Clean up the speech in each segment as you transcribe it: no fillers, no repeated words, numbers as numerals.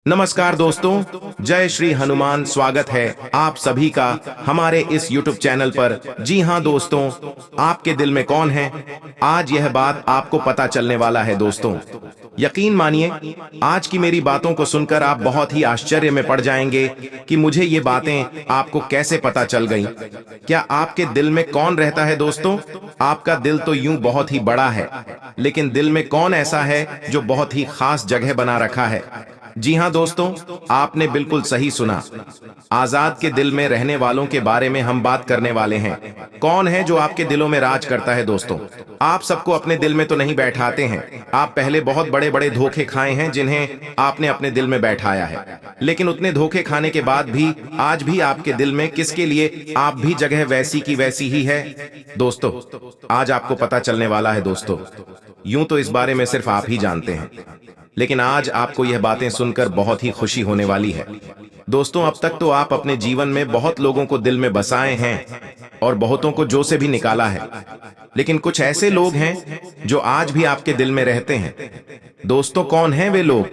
नमस्कार दोस्तों, जय श्री हनुमान। स्वागत है आप सभी का हमारे इस YouTube चैनल पर। जी हां दोस्तों, आपके दिल में कौन है, आज यह बात आपको पता चलने वाला है दोस्तों। यकीन मानिए, आज की मेरी बातों को सुनकर आप बहुत ही आश्चर्य में पड़ जाएंगे कि मुझे ये बातें आपको कैसे पता चल गईं। क्या आपके दिल में कौन रहता है दोस्तों? आपका दिल तो यूं बहुत ही बड़ा है, लेकिन दिल में कौन ऐसा है जो बहुत ही खास जगह बना रखा है? जी हां दोस्तों, आपने बिल्कुल सही सुना। आजाद के दिल में रहने वालों के बारे में हम बात करने वाले हैं। कौन है जो आपके दिलों में राज करता है दोस्तों? आप सबको अपने दिल में तो नहीं बैठाते हैं। आप पहले बहुत बड़े बड़े धोखे खाए हैं जिन्हें आपने अपने दिल में बैठाया है, लेकिन उतने धोखे खाने के बाद भी आज भी आपके दिल में किसके लिए आप भी जगह वैसी की वैसी ही है। दोस्तों, आज आपको पता चलने वाला है दोस्तों। यूं तो इस बारे में सिर्फ आप ही जानते हैं, लेकिन आज आपको यह बातें सुनकर बहुत ही खुशी होने वाली है दोस्तों। अब तक तो आप अपने जीवन में बहुत लोगों को दिल में बसाए हैं और बहुतों को जो से भी निकाला है, लेकिन कुछ ऐसे लोग हैं जो आज भी आपके दिल में रहते हैं। दोस्तों, कौन हैं वे लोग?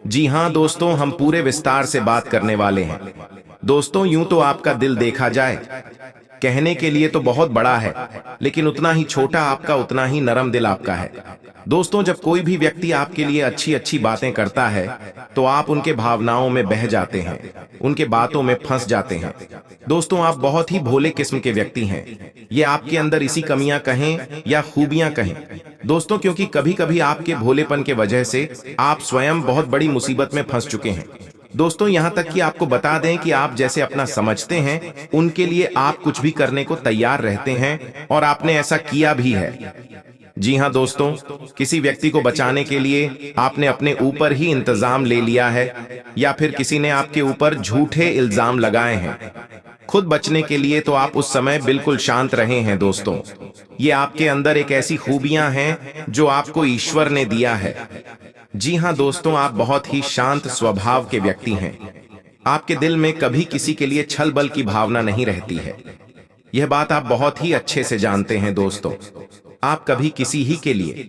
जी हां दोस्तों, हम पूरे विस्तार से बात करने वाले हैं। दोस्तों, यूं तो आपका दिल देखा जाए, कहने के लिए तो बहुत बड़ा है, लेकिन उतना ही छोटा आपका, उतना ही नरम दिल आपका है। दोस्तों, जब कोई भी व्यक्ति आपके लिए अच्छी अच्छी बातें करता है तो आप उनके भावनाओं में बह जाते हैं, उनके बातों में फंस जाते हैं। दोस्तों, आप बहुत ही भोले किस्म के व्यक्ति हैं। ये आपके अंदर इसी कमियां कहें या खूबियां कहें दोस्तों, क्योंकि कभी कभी आपके भोलेपन के वजह से आप स्वयं बहुत बड़ी मुसीबत में फंस चुके हैं। दोस्तों, यहाँ तक कि आपको बता दें कि आप जैसे अपना समझते हैं, उनके लिए आप कुछ भी करने को तैयार रहते हैं और आपने ऐसा किया भी है। जी हां दोस्तों, किसी व्यक्ति को बचाने के लिए आपने अपने ऊपर ही इंतजाम ले लिया है, या फिर किसी ने आपके ऊपर झूठे इल्जाम लगाए हैं। खुद बचने के लिए तो आप उस समय बिल्कुल शांत रहे हैं दोस्तों। ये आपके अंदर एक ऐसी खूबियां हैं जो आपको ईश्वर ने दिया है। जी हां दोस्तों, आप बहुत ही शांत स्वभाव के व्यक्ति हैं। आपके दिल में कभी किसी के लिए छल बल की भावना नहीं रहती है। यह बात आप बहुत ही अच्छे से जानते हैं दोस्तों। आप कभी किसी ही के लिए,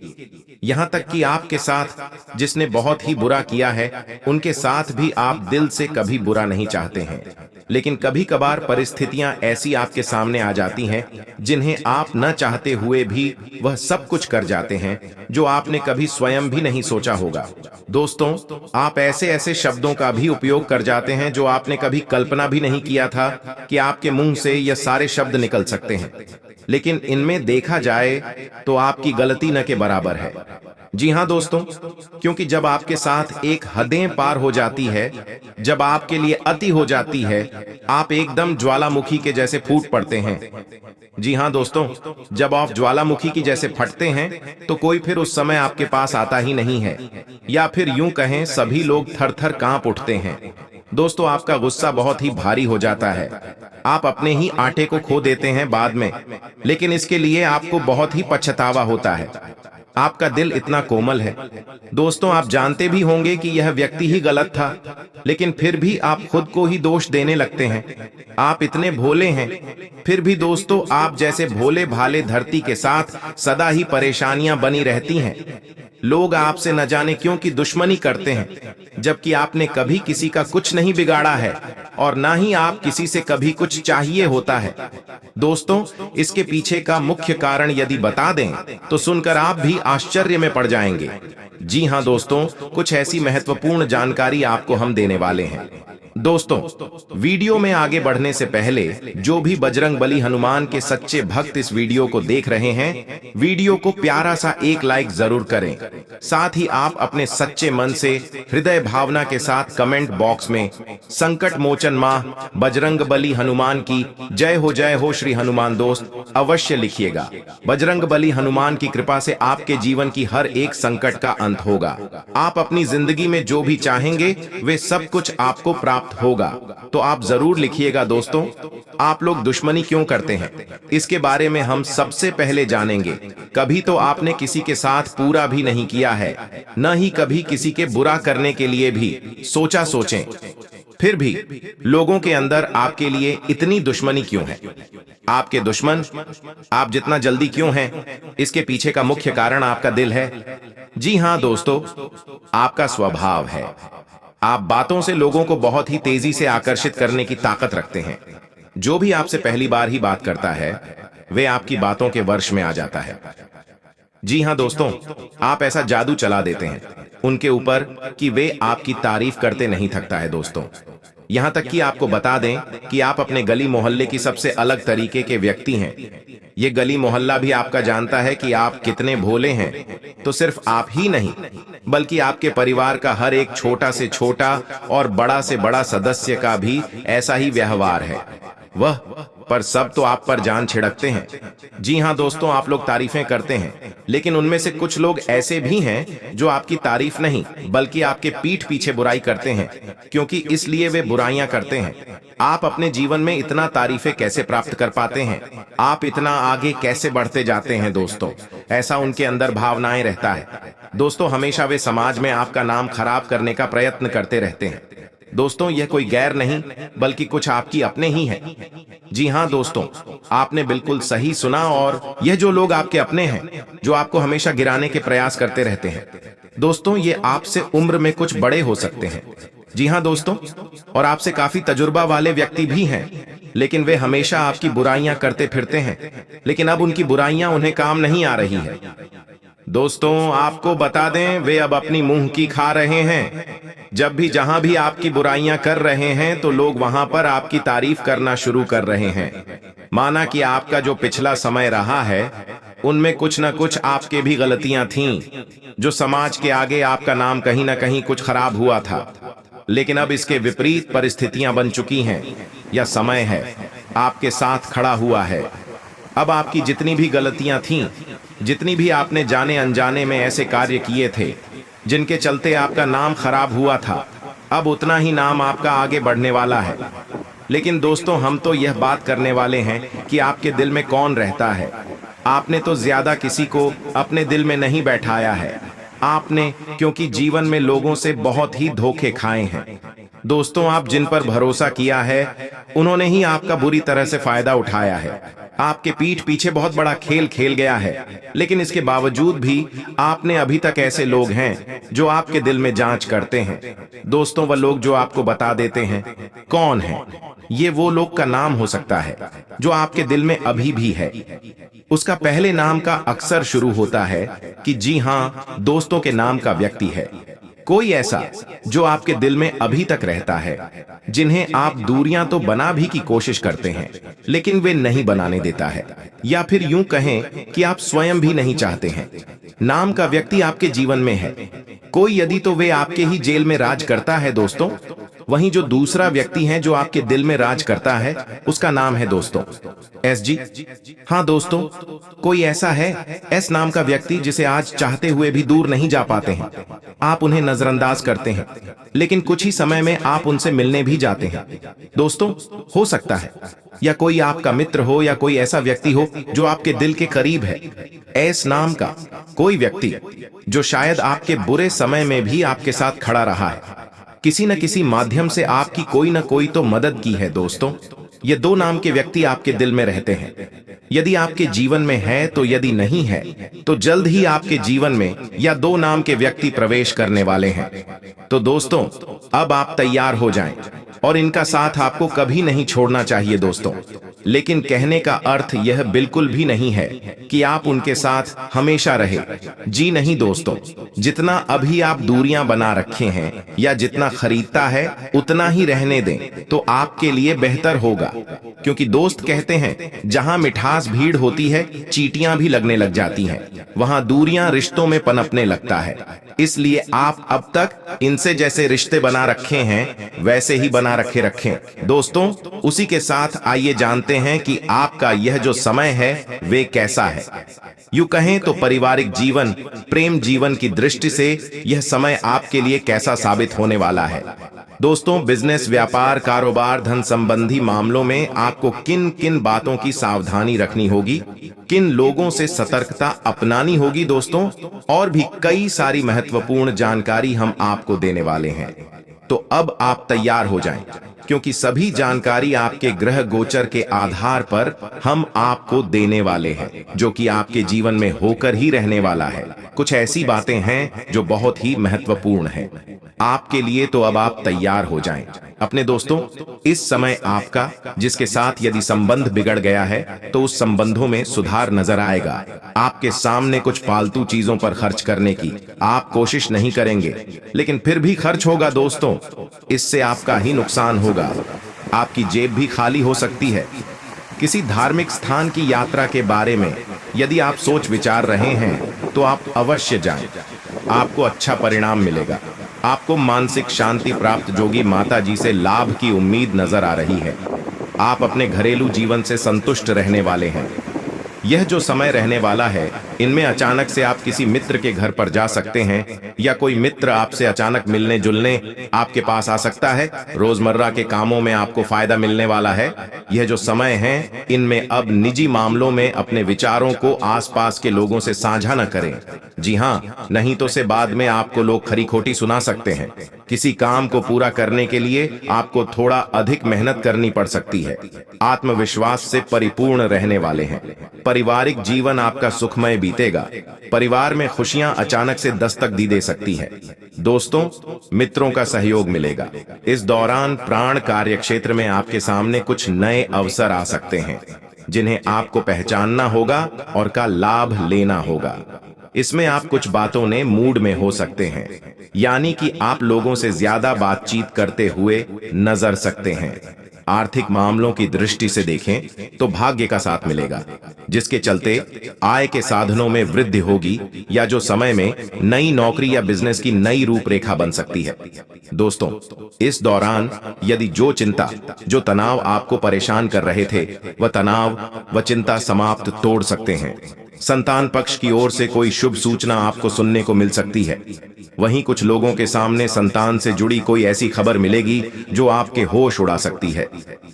यहां तक कि आपके साथ जिसने बहुत ही बुरा किया है, उनके साथ भी आप दिल से कभी बुरा नहीं चाहते हैं। लेकिन कभी कभार परिस्थितियां ऐसी आपके सामने आ जाती हैं जिन्हें आप न चाहते हुए भी वह सब कुछ कर जाते हैं जो आपने कभी स्वयं भी नहीं सोचा होगा। दोस्तों, आप ऐसे ऐसे शब्दों का भी उपयोग कर जाते हैं जो आपने कभी कल्पना भी नहीं किया था कि आपके मुंह से यह सारे शब्द निकल सकते हैं, लेकिन इनमें देखा जाए तो आपकी गलती न के बराबर है। जी हां दोस्तों, क्योंकि जब आपके साथ एक हदें पार हो जाती है, जब आपके लिए अति हो जाती है, आप एकदम ज्वालामुखी के जैसे फूट पड़ते हैं। जी हां दोस्तों, जब आप ज्वालामुखी की जैसे फटते हैं तो कोई फिर उस समय आपके पास आता ही नहीं है, या फिर यूं कहें सभी लोग थर थर कांप उठते हैं। दोस्तों, आपका गुस्सा बहुत ही भारी हो जाता है। आप अपने ही आटे को खो देते हैं बाद में, लेकिन इसके लिए आपको बहुत ही पछतावा होता है। आपका दिल इतना कोमल है दोस्तों, आप जानते भी होंगे कि यह व्यक्ति ही गलत था, लेकिन फिर भी आप खुद को ही दोष देने लगते हैं। आप इतने भोले हैं, फिर भी दोस्तों आप जैसे भोले भाले धरती के साथ सदा ही परेशानियां बनी रहती हैं। लोग आपसे न जाने क्यों की दुश्मनी करते हैं, जबकि आपने कभी किसी का कुछ नहीं बिगाड़ा है और ना ही आप किसी से कभी कुछ चाहिए होता है। दोस्तों, इसके पीछे का मुख्य कारण यदि बता दें तो सुनकर आप भी आश्चर्य में पड़ जाएंगे। जी हां दोस्तों, कुछ ऐसी महत्वपूर्ण जानकारी आपको हम देने वाले हैं। दोस्तों, वीडियो में आगे बढ़ने से पहले जो भी बजरंगबली हनुमान के सच्चे भक्त इस वीडियो को देख रहे हैं, वीडियो को प्यारा सा एक लाइक जरूर करें। साथ ही आप अपने सच्चे मन से हृदय भावना के साथ कमेंट बॉक्स में संकट मोचन माह बजरंगबली हनुमान की जय हो श्री हनुमान दोस्त अवश्य लिखिएगा। बजरंगबली हनुमान की कृपा से आपके जीवन की हर एक संकट का अंत होगा। आप अपनी जिंदगी में जो भी चाहेंगे वे सब कुछ आपको प्राप्त होगा। तो आप जरूर लिखिएगा। दोस्तों, आप लोग दुश्मनी क्यों करते हैं, इसके बारे में हम सबसे पहले जानेंगे। कभी तो आपने किसी के साथ पूरा भी नहीं किया है, न ही कभी किसी के बुरा करने के लिए भी सोचा। सोचें, फिर भी लोगों के अंदर आपके लिए इतनी दुश्मनी क्यों है? आपके दुश्मन आप जितना जल्दी क्यों हैं, इसके पीछे का मुख्य कारण आपका दिल है। जी हां दोस्तों, आपका स्वभाव है। आप बातों से लोगों को बहुत ही तेजी से आकर्षित करने की ताकत रखते हैं। जो भी आपसे पहली बार ही बात करता है वे आपकी बातों के वर्ष में आ जाता है। जी हाँ दोस्तों, आप ऐसा जादू चला देते हैं उनके ऊपर कि वे आपकी तारीफ करते नहीं थकता है दोस्तों। यहाँ तक कि आपको बता दें कि आप अपने गली मोहल्ले की सबसे अलग तरीके के व्यक्ति हैं। ये गली मोहल्ला भी आपका जानता है कि आप कितने भोले हैं। तो सिर्फ आप ही नहीं बल्कि आपके परिवार का हर एक छोटा से छोटा और बड़ा से बड़ा सदस्य का भी ऐसा ही व्यवहार है। वह पर सब तो आप पर जान छिड़कते हैं। जी हाँ दोस्तों, आप लोग तारीफें करते हैं, लेकिन उनमें से कुछ लोग ऐसे भी हैं जो आपकी तारीफ नहीं बल्कि आपके पीठ पीछे बुराई करते हैं, क्योंकि इसलिए वे बुराइयां करते हैं। आप अपने जीवन में इतना तारीफें कैसे प्राप्त कर पाते हैं? आप इतना आगे कैसे बढ़ते जाते हैं दोस्तों? ऐसा उनके अंदर भावनाएं रहता है दोस्तों। हमेशा वे समाज में आपका नाम खराब करने का प्रयत्न करते रहते हैं दोस्तों। यह कोई गैर नहीं बल्कि कुछ आपकी अपने ही है। जी हाँ दोस्तों, आपने बिल्कुल सही सुना। और यह जो लोग आपके अपने हैं जो आपको हमेशा गिराने के प्रयास करते रहते हैं दोस्तों, ये आपसे उम्र में कुछ बड़े हो सकते हैं। जी हाँ दोस्तों, और आपसे काफी तजुर्बा वाले व्यक्ति भी हैं, लेकिन वे हमेशा आपकी बुराइयां करते फिरते हैं। लेकिन अब उनकी बुराइयां उन्हें काम नहीं आ रही है दोस्तों। आपको बता दें, वे अब अपनी मुंह की खा रहे हैं। जब भी जहां भी आपकी बुराइयां कर रहे हैं तो लोग वहां पर आपकी तारीफ करना शुरू कर रहे हैं। माना कि आपका जो पिछला समय रहा है उनमें कुछ न कुछ आपके भी गलतियां थीं, जो समाज के आगे आपका नाम कहीं ना कहीं कुछ खराब हुआ था। लेकिन अब इसके विपरीत परिस्थितियां बन चुकी हैं, या समय है आपके साथ खड़ा हुआ है। अब आपकी जितनी भी गलतियां थीं, जितनी भी आपने जाने अनजाने में ऐसे कार्य किए थे जिनके चलते आपका नाम खराब हुआ था, अब उतना ही नाम आपका आगे बढ़ने वाला है। लेकिन दोस्तों, हम तो यह बात करने वाले हैं कि आपके दिल में कौन रहता है। आपने तो ज्यादा किसी को अपने दिल में नहीं बैठाया है आपने, क्योंकि जीवन में लोगों से बहुत ही धोखे खाए हैं दोस्तों। आप जिन पर भरोसा किया है उन्होंने ही आपका बुरी तरह से फायदा उठाया है। आपके पीठ पीछे बहुत बड़ा खेल खेल गया है, लेकिन इसके बावजूद भी आपने अभी तक ऐसे लोग हैं जो आपके दिल में जांच करते हैं दोस्तों। वह लोग जो आपको बता देते हैं कौन है, ये वो लोग का नाम हो सकता है जो आपके दिल में अभी भी है। उसका पहले नाम का अक्सर शुरू होता है कि जी हाँ दोस्तों के नाम का व्यक्ति है। कोई ऐसा जो आपके दिल में अभी तक रहता है, जिन्हें आप दूरियां तो बना भी की कोशिश करते हैं लेकिन वे नहीं बनाने देता है, या फिर यूं कहें कि आप स्वयं भी नहीं चाहते हैं। नाम का व्यक्ति आपके जीवन में है कोई, यदि तो वे आपके ही जेल में राज करता है दोस्तों। वहीं जो दूसरा व्यक्ति है जो आपके दिल में राज करता है उसका नाम है दोस्तों SG। हाँ दोस्तों, कोई ऐसा है एस नाम का व्यक्ति जिसे आज चाहते हुए भी दूर नहीं जा पाते हैं। आप उन्हें नजरअंदाज करते हैं, लेकिन कुछ ही समय में आप उनसे मिलने भी जाते हैं दोस्तों। हो सकता है या कोई आपका मित्र हो या कोई ऐसा व्यक्ति हो जो आपके दिल के करीब है। एस नाम का कोई व्यक्ति जो शायद आपके बुरे समय में भी आपके साथ खड़ा रहा है, किसी न किसी माध्यम से आपकी कोई न कोई तो मदद की है दोस्तों। ये दो नाम के व्यक्ति आपके दिल में रहते हैं। यदि आपके जीवन में है तो, यदि नहीं है तो जल्द ही आपके जीवन में या दो नाम के व्यक्ति प्रवेश करने वाले हैं। तो दोस्तों, अब आप तैयार हो जाएं और इनका साथ आपको कभी नहीं छोड़ना चाहिए दोस्तों। लेकिन कहने का अर्थ यह बिल्कुल भी नहीं है कि आप उनके साथ हमेशा रहे। जी नहीं दोस्तों, जितना अभी आप दूरियां बना रखे हैं या जितना खरीदता है उतना ही रहने दें तो आपके लिए बेहतर होगा। क्योंकि दोस्त कहते हैं जहां मिठास भीड़ होती है चींटियां भी लगने लग जाती हैं, वहां दूरियां रिश्तों में पनपने लगता है। इसलिए आप अब तक इनसे जैसे रिश्ते बना रखे हैं वैसे ही बना रखें दोस्तों। उसी के साथ आइए जानते हैं कि आपका यह जो समय है वे कैसा है। यूं कहें तो पारिवारिक जीवन, प्रेम जीवन की दृष्टि से यह समय आपके लिए कैसा साबित होने वाला है दोस्तों। बिजनेस, व्यापार, कारोबार, धन संबंधी मामलों में आपको किन किन बातों की सावधानी रखनी होगी, किन लोगों से सतर्कता अपनानी होगी दोस्तों, और भी कई सारी महत्वपूर्ण जानकारी हम आपको देने वाले हैं। तो अब आप तैयार हो जाएं, क्योंकि सभी जानकारी आपके ग्रह गोचर के आधार पर हम आपको देने वाले हैं, जो कि आपके जीवन में होकर ही रहने वाला है। कुछ ऐसी बातें हैं जो बहुत ही महत्वपूर्ण हैं। आपके लिए, तो अब आप तैयार हो जाएं। अपने दोस्तों, इस समय आपका जिसके साथ यदि संबंध बिगड़ गया है तो उस संबंधों में सुधार नजर आएगा। आपके सामने कुछ फालतू चीजों पर खर्च करने की आप कोशिश नहीं करेंगे, लेकिन फिर भी खर्च होगा दोस्तों। इससे आपका ही नुकसान होगा। आपकी जेब भी खाली हो सकती है। किसी धार्मिक स्थान की यात्रा के बारे में यदि आप सोच विचार रहे हैं तो आप अवश्य जाएं। आपको अच्छा परिणाम मिलेगा। आपको मानसिक शांति प्राप्त जोगी माता जी से लाभ की उम्मीद नजर आ रही है। आप अपने घरेलू जीवन से संतुष्ट रहने वाले हैं। यह जो समय रहने वाला है, इनमें अचानक से आप किसी मित्र के घर पर जा सकते हैं या कोई मित्र आपसे अचानक मिलने जुलने आपके पास आ सकता है। रोजमर्रा के कामों में आपको फायदा मिलने वाला है। यह जो समय है, इनमें अब निजी मामलों में अपने विचारों को आसपास के लोगों से साझा न करें। जी हाँ, नहीं तो से बाद में आपको लोग खरी खोटी सुना सकते हैं। किसी काम को पूरा करने के लिए आपको थोड़ा अधिक मेहनत करनी पड़ सकती है। आत्मविश्वास से परिपूर्ण रहने वाले हैं। पारिवारिक जीवन आपका सुखमय बीतेगा। परिवार में खुशियां अचानक से दस्तक दे सकती है। दोस्तों, मित्रों का सहयोग मिलेगा। इस दौरान प्राण कार्य क्षेत्र में आपके सामने कुछ नए अवसर आ सकते हैं, जिन्हें आपको पहचानना होगा और का लाभ लेना होगा। इसमें आप कुछ बातों ने मूड में हो सकते हैं, यानी कि आप लोगों से ज्यादा बातचीत करते हुए नजर सकते हैं। आर्थिक मामलों की दृष्टि से देखें तो भाग्य का साथ मिलेगा, जिसके चलते आय के साधनों में वृद्धि होगी या जो समय में नई नौकरी या बिजनेस की नई रूपरेखा बन सकती है। दोस्तों, इस दौरान यदि जो तनाव आपको परेशान कर रहे थे, वह तनाव व चिंता समाप्त तोड़ सकते हैं। संतान पक्ष की ओर से कोई शुभ सूचना आपको सुनने को मिल सकती है। वहीं कुछ लोगों के सामने संतान से जुड़ी कोई ऐसी खबर मिलेगी जो आपके होश उड़ा सकती है।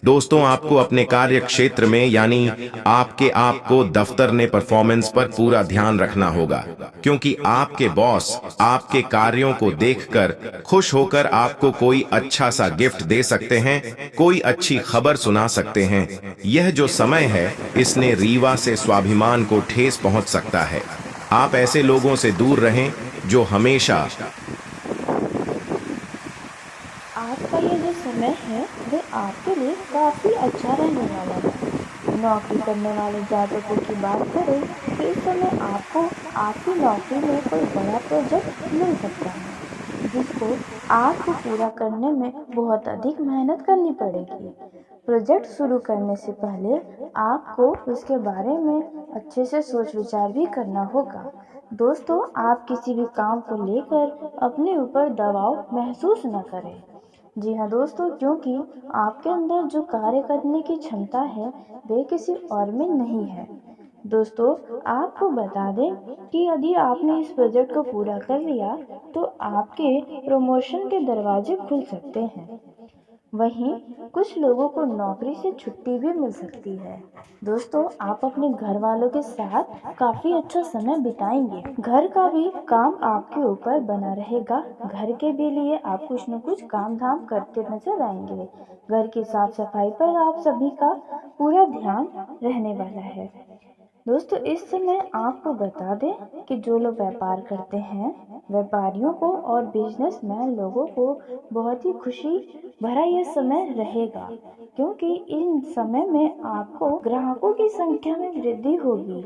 दोस्तों, आपको अपने कार्य क्षेत्र में यानी आपको दफ्तर ने परफॉर्मेंस पर पूरा ध्यान रखना होगा, क्योंकि आपके बॉस आपके कार्यों को देखकर खुश होकर आपको कोई अच्छा सा गिफ्ट दे सकते हैं, कोई अच्छी खबर सुना सकते हैं। यह जो समय है, इसने रीवा से स्वाभिमान को ठेस पहुंच सकता है। आप ऐसे लोगों से दूर रहें जो हमेशा आपका ये जो समय है वो आपके लिए काफ़ी अच्छा रहने वाला है। नौकरी करने वाले जातकों की बात करें तो इस समय आपको आपकी नौकरी में कोई बड़ा प्रोजेक्ट मिल सकता है, जिसको आपको पूरा करने में बहुत अधिक मेहनत करनी पड़ेगी। प्रोजेक्ट शुरू करने से पहले आपको उसके बारे में अच्छे से सोच विचार भी करना होगा। दोस्तों, आप किसी भी काम को लेकर अपने ऊपर दबाव महसूस न करें। जी हाँ दोस्तों, क्योंकि आपके अंदर जो कार्य करने की क्षमता है वे किसी और में नहीं है। दोस्तों, आपको बता दें कि यदि आपने इस प्रोजेक्ट को पूरा कर लिया तो आपके प्रमोशन के दरवाजे खुल सकते हैं। वहीं कुछ लोगों को नौकरी से छुट्टी भी मिल सकती है। दोस्तों, आप अपने घर वालों के साथ काफी अच्छा समय बिताएंगे। घर का भी काम आपके ऊपर बना रहेगा। घर के भी लिए आप कुछ न कुछ काम धाम करते नजर आएंगे। घर की साफ सफाई पर आप सभी का पूरा ध्यान रहने वाला है। दोस्तों, इस समय आपको बता दें कि जो लोग व्यापार करते हैं, व्यापारियों को और बिजनेसमैन लोगों को बहुत ही खुशी भरा यह समय रहेगा, क्योंकि इन समय में आपको ग्राहकों की संख्या में वृद्धि होगी।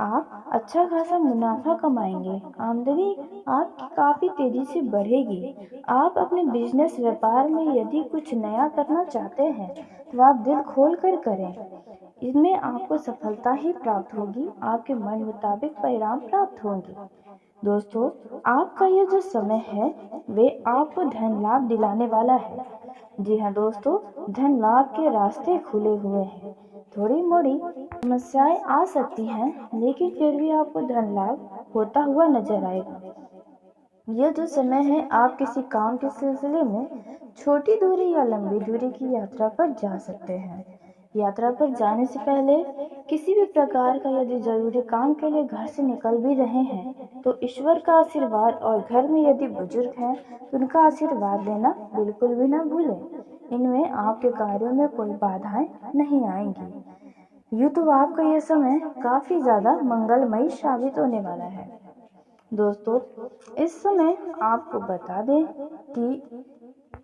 आप अच्छा खासा मुनाफा कमाएंगे। आमदनी आपकी काफी तेजी से बढ़ेगी। आप अपने बिजनेस व्यापार में यदि कुछ नया करना चाहते हैं तो आप दिल खोल कर करें। इसमें आपको सफलता ही प्राप्त होगी। आपके मन मुताबिक परिणाम प्राप्त होंगे। दोस्तों, आपका ये जो समय है वे आपको धन लाभ दिलाने वाला है। जी हाँ दोस्तों, धन लाभ के रास्ते खुले हुए हैं। थोड़ी मोड़ी समस्याएं आ सकती हैं, लेकिन फिर भी आपको धन लाभ होता हुआ नजर आएगा। यह जो समय है, आप किसी काम के सिलसिले में छोटी दूरी या लंबी दूरी की यात्रा पर जा सकते हैं। यात्रा पर जाने से पहले किसी भी प्रकार का यदि जरूरी काम के लिए घर से निकल भी रहे हैं तो ईश्वर का आशीर्वाद और घर में यदि बुजुर्ग हैं तो उनका आशीर्वाद लेना बिल्कुल भी ना भूलें। इनमें आपके कार्यों में कोई बाधाएं नहीं आएंगी। यूँ तो आपका यह समय काफी ज्यादा मंगलमयी साबित होने वाला है। दोस्तों, इस समय आपको बता दें कि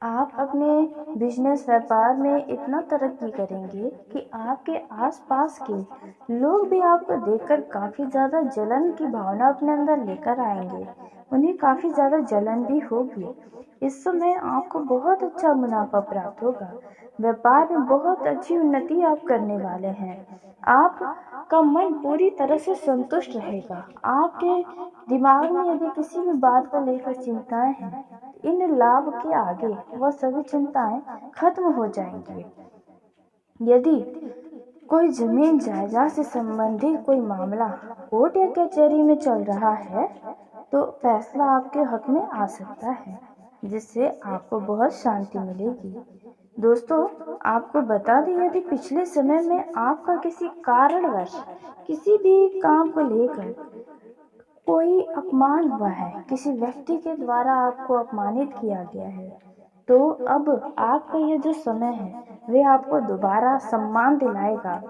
आप अपने बिजनेस व्यापार में इतना तरक्की करेंगे कि आपके आसपास के लोग भी आपको देखकर काफ़ी ज़्यादा जलन की भावना अपने अंदर लेकर आएंगे। उन्हें काफ़ी ज़्यादा जलन भी होगी। इस समय आपको बहुत अच्छा मुनाफा प्राप्त होगा। व्यापार में बहुत अच्छी उन्नति आप करने वाले हैं। आपका मन पूरी तरह से संतुष्ट रहेगा। आपके दिमाग में यदि किसी भी बात को लेकर चिंताएं हैं, इन लाभ के आगे वह सभी चिंताएं खत्म हो जाएंगी। यदि कोई जमीन जायदाद से संबंधित कोई मामला कोर्ट या कचहरी में चल रहा है, तो फैसला आपके हक में आ सकता है, जिससे आपको बहुत शांति मिलेगी। दोस्तों, आपको बता दें, यदि पिछले समय में आपका किसी कारणवश किसी भी काम को लेकर कोई अपमान हुआ है, किसी व्यक्ति के द्वारा आपको अपमानित किया गया है, तो अब आपका यह जो समय है वे आपको दोबारा सम्मान दिलाएगा।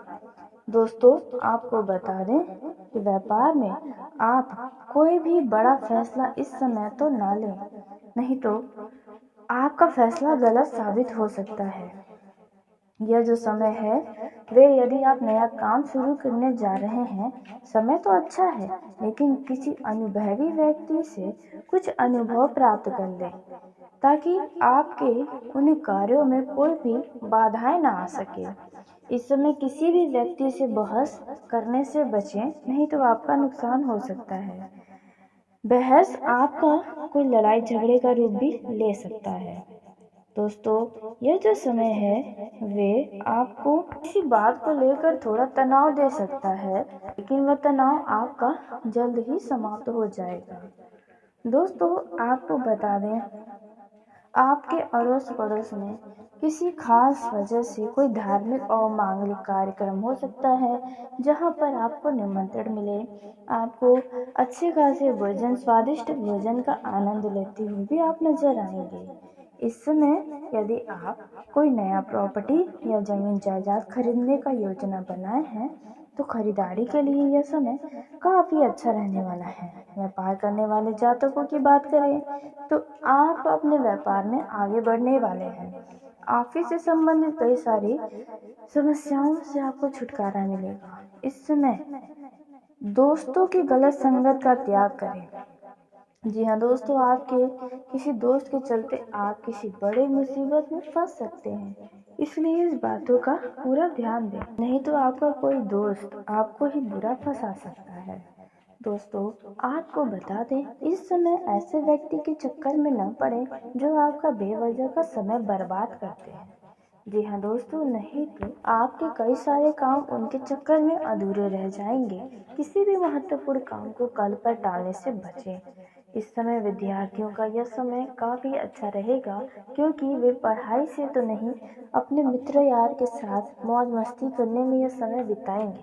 दोस्तों, आपको बता दें कि व्यापार में आप कोई भी बड़ा फैसला इस समय तो ना लें, नहीं तो आपका फैसला गलत साबित हो सकता है। यह जो समय है वे यदि आप नया काम शुरू करने जा रहे हैं, समय तो अच्छा है, लेकिन किसी अनुभवी व्यक्ति से कुछ अनुभव प्राप्त कर लें, ताकि आपके उन कार्यों में कोई भी बाधाएं ना आ सके। इस समय किसी भी व्यक्ति से बहस करने से बचें, नहीं तो आपका नुकसान हो सकता है। बहस आपका कोई लड़ाई झगड़े का रूप भी ले सकता है। दोस्तों, यह जो समय है वे आपको किसी बात को लेकर थोड़ा तनाव दे सकता है, लेकिन वह तनाव आपका जल्द ही समाप्त हो जाएगा। दोस्तों, आपको बता दें, आपके अड़ोस पड़ोस में किसी खास वजह से कोई धार्मिक और मांगलिक कार्यक्रम हो सकता है, जहां पर आपको निमंत्रण मिले। आपको अच्छे खासे भोजन, स्वादिष्ट भोजन का आनंद लेते हुए भी आप नजर आएंगे। इस समय यदि आप कोई नया प्रॉपर्टी या जमीन जायदाद खरीदने का योजना बनाए हैं, तो खरीदारी के लिए यह समय काफ़ी अच्छा रहने वाला है। व्यापार करने वाले जातकों की बात करें तो आप अपने व्यापार में आगे बढ़ने वाले हैं। ऑफिस से संबंधित कई सारी समस्याओं से आपको छुटकारा मिलेगा। इस समय दोस्तों की गलत संगत का त्याग करें। जी हाँ दोस्तों, आपके किसी दोस्त के चलते आप किसी बड़े मुसीबत में फंस सकते हैं, इसलिए इस बातों का पूरा ध्यान दें, नहीं तो आपका कोई दोस्त आपको ही बुरा फंसा सकता है। दोस्तों, आपको बता दें, इस समय ऐसे व्यक्ति के चक्कर में न पड़े जो आपका बेवजह का समय बर्बाद करते हैं। जी हाँ दोस्तों, नहीं तो आपके कई सारे काम उनके चक्कर में अधूरे रह जाएंगे। किसी भी महत्वपूर्ण काम को कल पर टालने से बचें। इस समय विद्यार्थियों का यह समय काफ़ी अच्छा रहेगा, क्योंकि वे पढ़ाई से तो नहीं, अपने मित्र यार के साथ मौज मस्ती करने में यह समय बिताएंगे,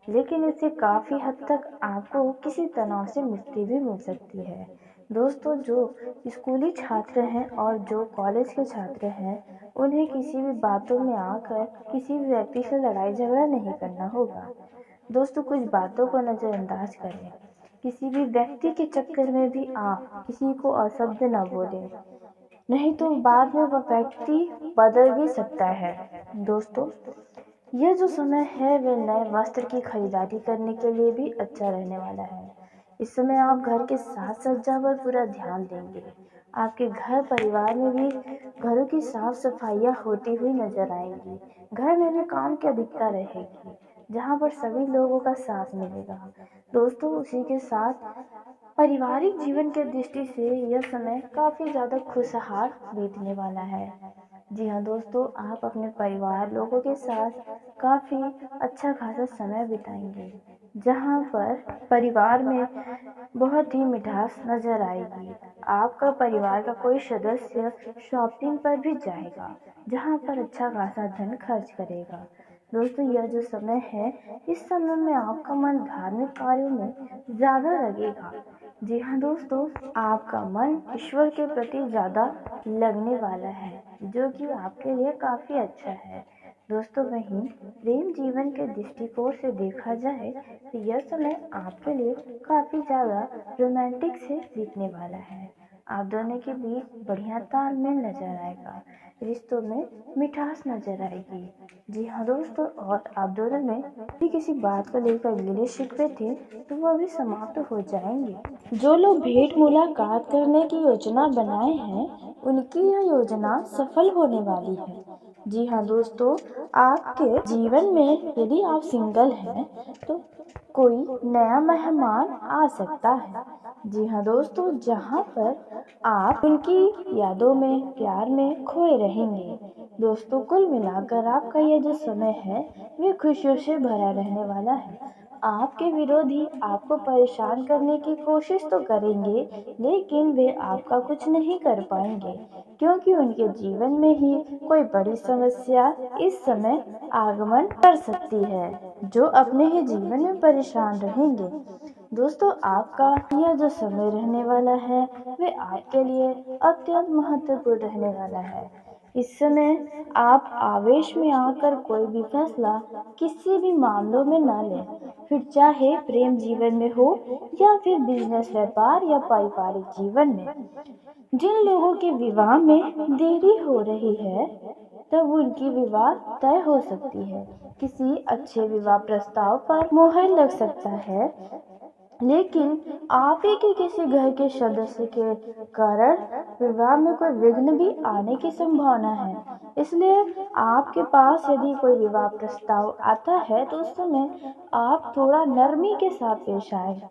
लेकिन इससे काफ़ी हद तक आपको किसी तनाव से मुक्ति भी मिल सकती है। दोस्तों, जो स्कूली छात्र हैं और जो कॉलेज के छात्र हैं, उन्हें किसी भी बातों में आकर किसी भी व्यक्ति से लड़ाई झगड़ा नहीं करना होगा। दोस्तों, कुछ बातों को नज़रअंदाज करें। किसी भी व्यक्ति के चक्कर में भी आप किसी को अशब्द न बोलें, नहीं तो बाद में वह व्यक्ति बदल भी सकता है। दोस्तों, यह जो समय है वह नए वस्त्र की खरीदारी करने के लिए भी अच्छा रहने वाला है। इस समय आप घर के साज सज्जा पर पूरा ध्यान देंगे। आपके घर परिवार में भी घरों की साफ सफाइयाँ होती हुई नजर आएंगी। घर में भी काम की अधिकता रहेगी, जहाँ पर सभी लोगों का साथ मिलेगा। दोस्तों, उसी के साथ पारिवारिक जीवन के दृष्टि से यह समय काफ़ी ज़्यादा खुशहाल बीतने वाला है। जी हाँ दोस्तों, आप अपने परिवार लोगों के साथ काफ़ी अच्छा खासा समय बिताएंगे, जहाँ पर परिवार में बहुत ही मिठास नज़र आएगी। आपका परिवार का कोई सदस्य शॉपिंग पर भी जाएगा, जहाँ पर अच्छा खासा धन खर्च करेगा। दोस्तों, यह जो समय है, इस समय में आपका मन धार्मिक कार्यों में ज़्यादा लगेगा। जी हाँ दोस्तों, आपका मन ईश्वर के प्रति ज़्यादा लगने वाला है, जो कि आपके लिए काफ़ी अच्छा है। दोस्तों वहीं प्रेम जीवन के दृष्टिकोण से देखा जाए तो यह समय आपके लिए काफी ज्यादा रोमांटिक से बीतने वाला है। आप दोनों के बीच बढ़िया तालमेल नजर आएगा, रिश्तों में मिठास नजर आएगी। जी हाँ दोस्तों, और आप दोनों में भी किसी बात को लेकर गिले शिकवे थे तो वह भी समाप्त हो जाएंगे। जो लोग भेंट मुलाकात करने की योजना बनाए हैं उनकी यह योजना सफल होने वाली है। जी हाँ दोस्तों, आपके जीवन में यदि आप सिंगल हैं तो कोई नया मेहमान आ सकता है। जी हाँ दोस्तों, जहाँ पर आप उनकी यादों में प्यार में खोए रहेंगे। दोस्तों कुल मिलाकर आपका यह जो समय है वे खुशियों से भरा रहने वाला है। आपके विरोधी आपको परेशान करने की कोशिश तो करेंगे लेकिन वे आपका कुछ नहीं कर पाएंगे क्योंकि उनके जीवन में ही कोई बड़ी समस्या इस समय आगमन कर सकती है जो अपने ही जीवन में परेशान रहेंगे। दोस्तों आपका यह जो समय रहने वाला है वे आपके लिए अत्यंत महत्वपूर्ण रहने वाला है। इस समय आप आवेश में आकर कोई भी फैसला किसी भी मामलों में न लें, फिर चाहे प्रेम जीवन में हो या फिर बिजनेस, व्यापार या पारिवारिक जीवन में। जिन लोगों के विवाह में देरी हो रही है तब उनकी विवाह तय हो सकती है। किसी अच्छे विवाह प्रस्ताव पर मोहर लग सकता है, लेकिन आप ही के किसी घर के सदस्य के कारण विवाह में कोई विघ्न भी आने की संभावना है। इसलिए आपके पास यदि कोई विवाह प्रस्ताव आता है तो उस समय आप थोड़ा नरमी के साथ पेश आए।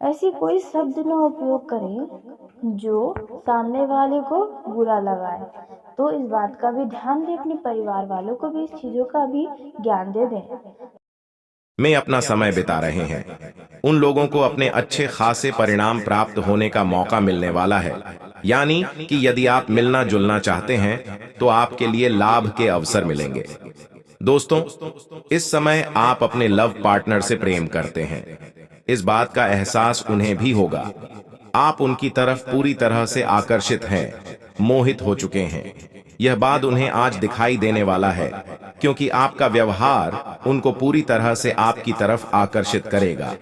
ऐसी कोई शब्द न उपयोग करें जो सामने वाले को बुरा लगाए। तो इस बात का भी ध्यान दें, अपने परिवार वालों को भी इस चीजों का भी ज्ञान दे दें। में अपना समय बिता रहे हैं उन लोगों को अपने अच्छे खासे परिणाम प्राप्त होने का मौका मिलने वाला है। यानी कि यदि आप मिलना जुलना चाहते हैं तो आपके लिए लाभ के अवसर मिलेंगे। दोस्तों इस समय आप अपने लव पार्टनर से प्रेम करते हैं, इस बात का एहसास उन्हें भी होगा। आप उनकी तरफ पूरी तरह से आकर्षित हैं, मोहित हो चुके हैं। यह बात उन्हें आज दिखाई देने वाला है क्योंकि आपका व्यवहार उनको पूरी तरह से आपकी तरफ आकर्षित करेगा।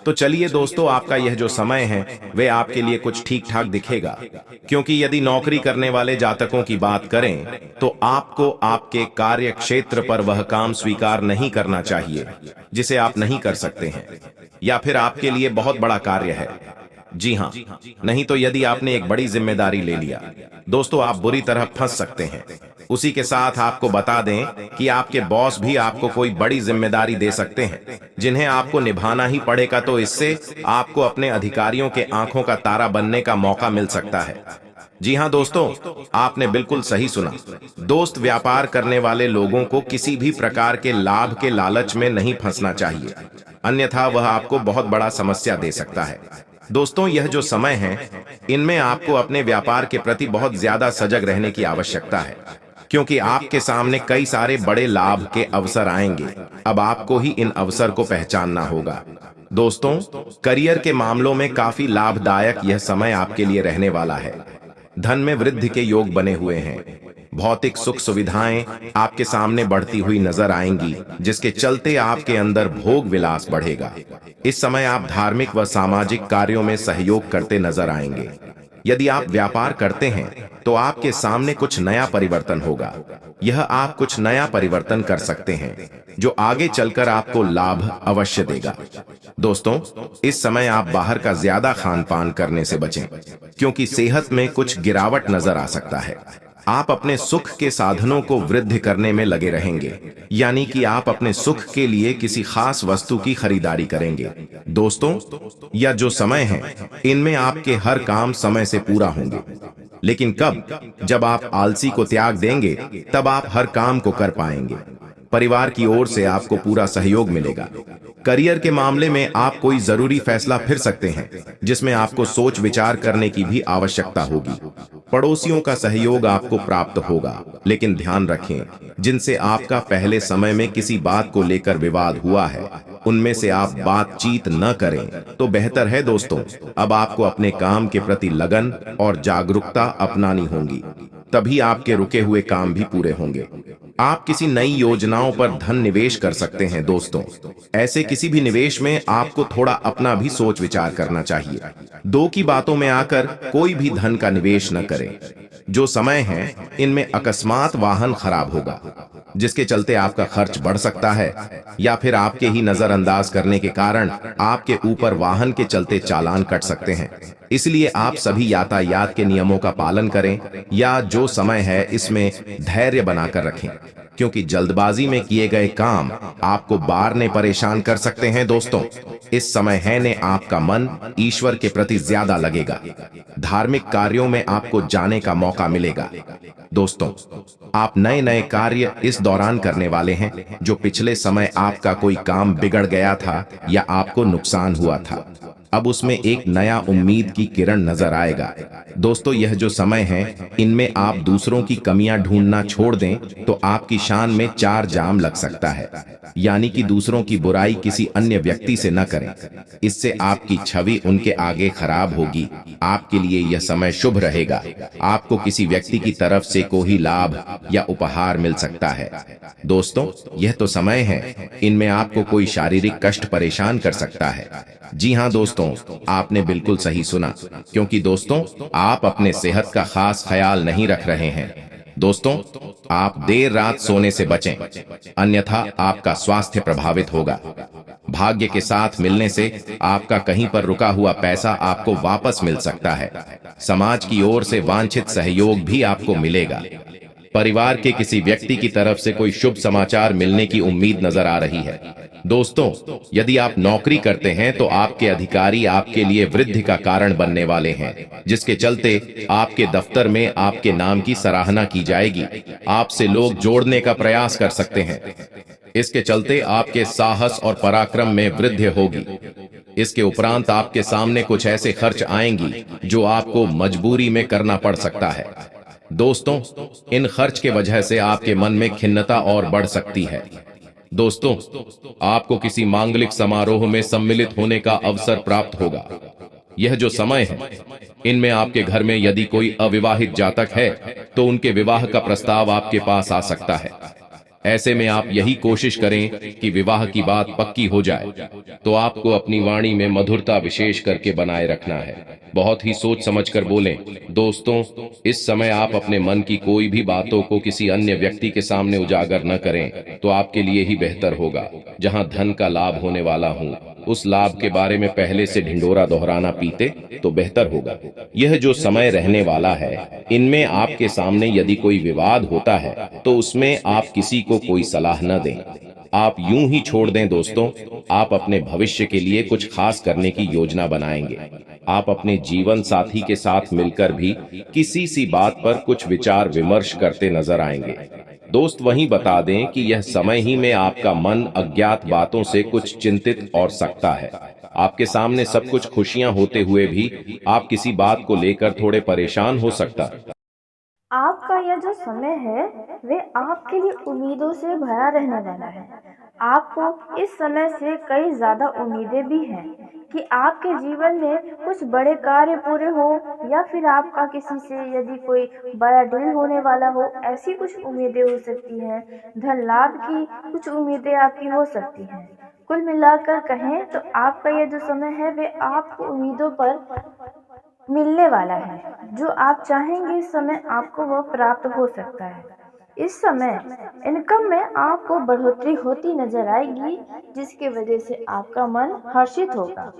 तो चलिए दोस्तों, आपका यह जो समय है वे आपके लिए कुछ ठीक ठाक दिखेगा, क्योंकि यदि नौकरी करने वाले जातकों की बात करें तो आपको आपके कार्य क्षेत्र पर वह काम स्वीकार नहीं करना चाहिए जिसे आप नहीं कर सकते हैं या फिर आपके लिए बहुत बड़ा कार्य है। जी हाँ, नहीं तो यदि आपने एक बड़ी जिम्मेदारी ले लिया दोस्तों आप बुरी तरह फंस सकते हैं। उसी के साथ आपको बता दें कि आपके बॉस भी आपको कोई बड़ी जिम्मेदारी दे सकते हैं जिन्हें आपको निभाना ही पड़ेगा। तो इससे आपको अपने अधिकारियों के आंखों का तारा बनने का मौका मिल सकता है। जी हाँ दोस्तों, आपने बिल्कुल सही सुना। दोस्त व्यापार करने वाले लोगों को किसी भी प्रकार के लाभ के लालच में नहीं फंसना चाहिए, अन्यथा वह आपको बहुत बड़ा समस्या दे सकता है। दोस्तों यह जो समय है इनमें आपको अपने व्यापार के प्रति बहुत ज्यादा सजग रहने की आवश्यकता है, क्योंकि आपके सामने कई सारे बड़े लाभ के अवसर आएंगे। अब आपको ही इन अवसर को पहचानना होगा। दोस्तों करियर के मामलों में काफी लाभदायक यह समय आपके लिए रहने वाला है। धन में वृद्धि के योग बने हुए हैं। भौतिक सुख सुविधाएं आपके सामने बढ़ती हुई नजर आएंगी, जिसके चलते आपके अंदर भोग विलास बढ़ेगा। इस समय आप धार्मिक व सामाजिक कार्यों में सहयोग करते नजर आएंगे। यदि आप व्यापार करते हैं तो आपके सामने कुछ नया परिवर्तन होगा। यह आप कुछ नया परिवर्तन कर सकते हैं जो आगे चलकर आपको लाभ अवश्य देगा। दोस्तों इस समय आप बाहर का ज्यादा खान पान करने से बचें, क्योंकि सेहत में कुछ गिरावट नजर आ सकता है। आप अपने सुख के साधनों को वृद्धि करने में लगे रहेंगे, यानी कि आप अपने सुख के लिए किसी खास वस्तु की खरीदारी करेंगे। दोस्तों यह जो समय है इनमें आपके हर काम समय से पूरा होंगे, लेकिन कब? जब आप आलसी को त्याग देंगे तब आप हर काम को कर पाएंगे। परिवार की ओर से आपको पूरा सहयोग मिलेगा। करियर के मामले में आप कोई जरूरी फैसला फिर सकते हैं जिसमें आपको सोच विचार करने की भी आवश्यकता होगी। पड़ोसियों का सहयोग आपको प्राप्त होगा, लेकिन ध्यान रखें जिनसे आपका पहले समय में किसी बात को लेकर विवाद हुआ है उनमें से आप बातचीत न करें तो बेहतर है। दोस्तों अब आपको अपने काम के प्रति लगन और जागरूकता अपनानी होगी, तभी आपके रुके हुए काम भी पूरे होंगे। आप किसी नई योजनाओं पर धन निवेश कर सकते हैं दोस्तों। ऐसे किसी भी निवेश में आपको थोड़ा अपना भी सोच विचार करना चाहिए। दो की बातों में आकर कोई भी धन का निवेश न करें। जो समय है इनमें अकस्मात वाहन खराब होगा, जिसके चलते आपका खर्च बढ़ सकता है, या फिर आपके ही नजरअंदाज करने के कारण आपके ऊपर वाहन के चलते चालान कट सकते हैं। इसलिए आप सभी यातायात के नियमों का पालन करें, या जो समय है इसमें धैर्य बनाकर रखें, क्योंकि जल्दबाजी में किए गए काम आपको बार ने परेशान कर सकते हैं दोस्तों। इस समय है ने आपका मन ईश्वर के प्रति ज्यादा लगेगा। धार्मिक कार्यों में आपको जाने का मौका मिलेगा। दोस्तों, आप नए नए कार्य इस दौरान करने वाले हैं। जो पिछले समय आपका कोई काम बिगड़ गया था या आपको नुकसान हुआ था, अब उसमें एक नया उम्मीद की किरण नजर आएगा। दोस्तों, यह जो समय है इनमें आप दूसरों की कमियां ढूंढना छोड़ दें तो आपकी शान में चार जाम लग सकता है। यानी कि दूसरों की बुराई किसी अन्य व्यक्ति से न करें, इससे आपकी छवि उनके आगे खराब होगी। आपके लिए यह समय शुभ रहेगा। आपको किसी व्यक्ति की तरफ से कोई लाभ या उपहार मिल सकता है। दोस्तों, यह तो समय है इनमें आपको कोई शारीरिक कष्ट परेशान कर सकता है। जी हाँ दोस्तों, आपने बिल्कुल सही सुना, क्योंकि दोस्तों आप अपने सेहत का खास ख्याल नहीं रख रहे हैं। दोस्तों, आप देर रात सोने से बचें, अन्यथा आपका स्वास्थ्य प्रभावित होगा। भाग्य के साथ मिलने से आपका कहीं पर रुका हुआ पैसा आपको वापस मिल सकता है। समाज की ओर से वांछित सहयोग भी आपको मिलेगा। परिवार के किसी व्यक्ति की तरफ से कोई शुभ समाचार मिलने की उम्मीद नजर आ रही है। दोस्तों, यदि आप नौकरी करते हैं तो आपके अधिकारी आपके लिए वृद्धि का कारण बनने वाले हैं, जिसके चलते आपके दफ्तर में आपके नाम की सराहना की जाएगी। आपसे लोग जोड़ने का प्रयास कर सकते हैं। इसके चलते आपके साहस और पराक्रम में वृद्धि होगी। इसके उपरांत आपके सामने कुछ ऐसे खर्च आएंगी जो आपको मजबूरी में करना पड़ सकता है। दोस्तों, इन खर्च के वजह से आपके मन में खिन्नता और बढ़ सकती है। दोस्तों, आपको किसी मांगलिक समारोह में सम्मिलित होने का अवसर प्राप्त होगा। यह जो समय है इनमें आपके घर में यदि कोई अविवाहित जातक है तो उनके विवाह का प्रस्ताव आपके पास आ सकता है। ऐसे में आप यही कोशिश करें कि विवाह की बात पक्की हो जाए। तो आपको अपनी वाणी में मधुरता विशेष करके बनाए रखना है। बहुत ही सोच समझकर बोलें। दोस्तों, इस समय आप अपने मन की कोई भी बातों को किसी अन्य व्यक्ति के सामने उजागर न करें तो आपके लिए ही बेहतर होगा। जहां धन का लाभ होने वाला हूं, उस लाभ के बारे में पहले से ढिंढोरा दोहराना पीते तो बेहतर होगा। यह जो समय रहने वाला है इनमें आपके सामने यदि कोई विवाद होता है तो उसमें आप किसी को कोई सलाह न दें। आप यूं ही छोड़ दें। दोस्तों, आप अपने भविष्य के लिए कुछ खास करने की योजना बनाएंगे। आप अपने जीवन साथी के साथ मिलकर भी किसी सी बात पर कुछ विचार विमर्श करते नजर आएंगे। दोस्त, वहीं बता दें कि यह समय ही में आपका मन अज्ञात बातों से कुछ चिंतित और सकता है। आपके सामने सब कुछ खुशियां होते हुए भी आप किसी बात को लेकर थोड़े परेशान हो सकता है। आपका यह जो समय है वे आपके लिए उम्मीदों से भरा रहने वाला है। आपको इस समय से कई ज़्यादा उम्मीदें भी हैं कि आपके जीवन में कुछ बड़े कार्य पूरे हो, या फिर आपका किसी से यदि कोई बड़ा डील होने वाला हो, ऐसी कुछ उम्मीदें हो सकती हैं। धन लाभ की कुछ उम्मीदें आपकी हो सकती हैं। कुल मिलाकर कहें तो आपका यह जो समय है वे आपको उम्मीदों पर मिलने वाला है। जो आप चाहेंगे इस समय आपको वह प्राप्त हो सकता है। इस समय इनकम में आपको बढ़ोतरी होती नजर आएगी, जिसकी वजह से आपका मन हर्षित होगा।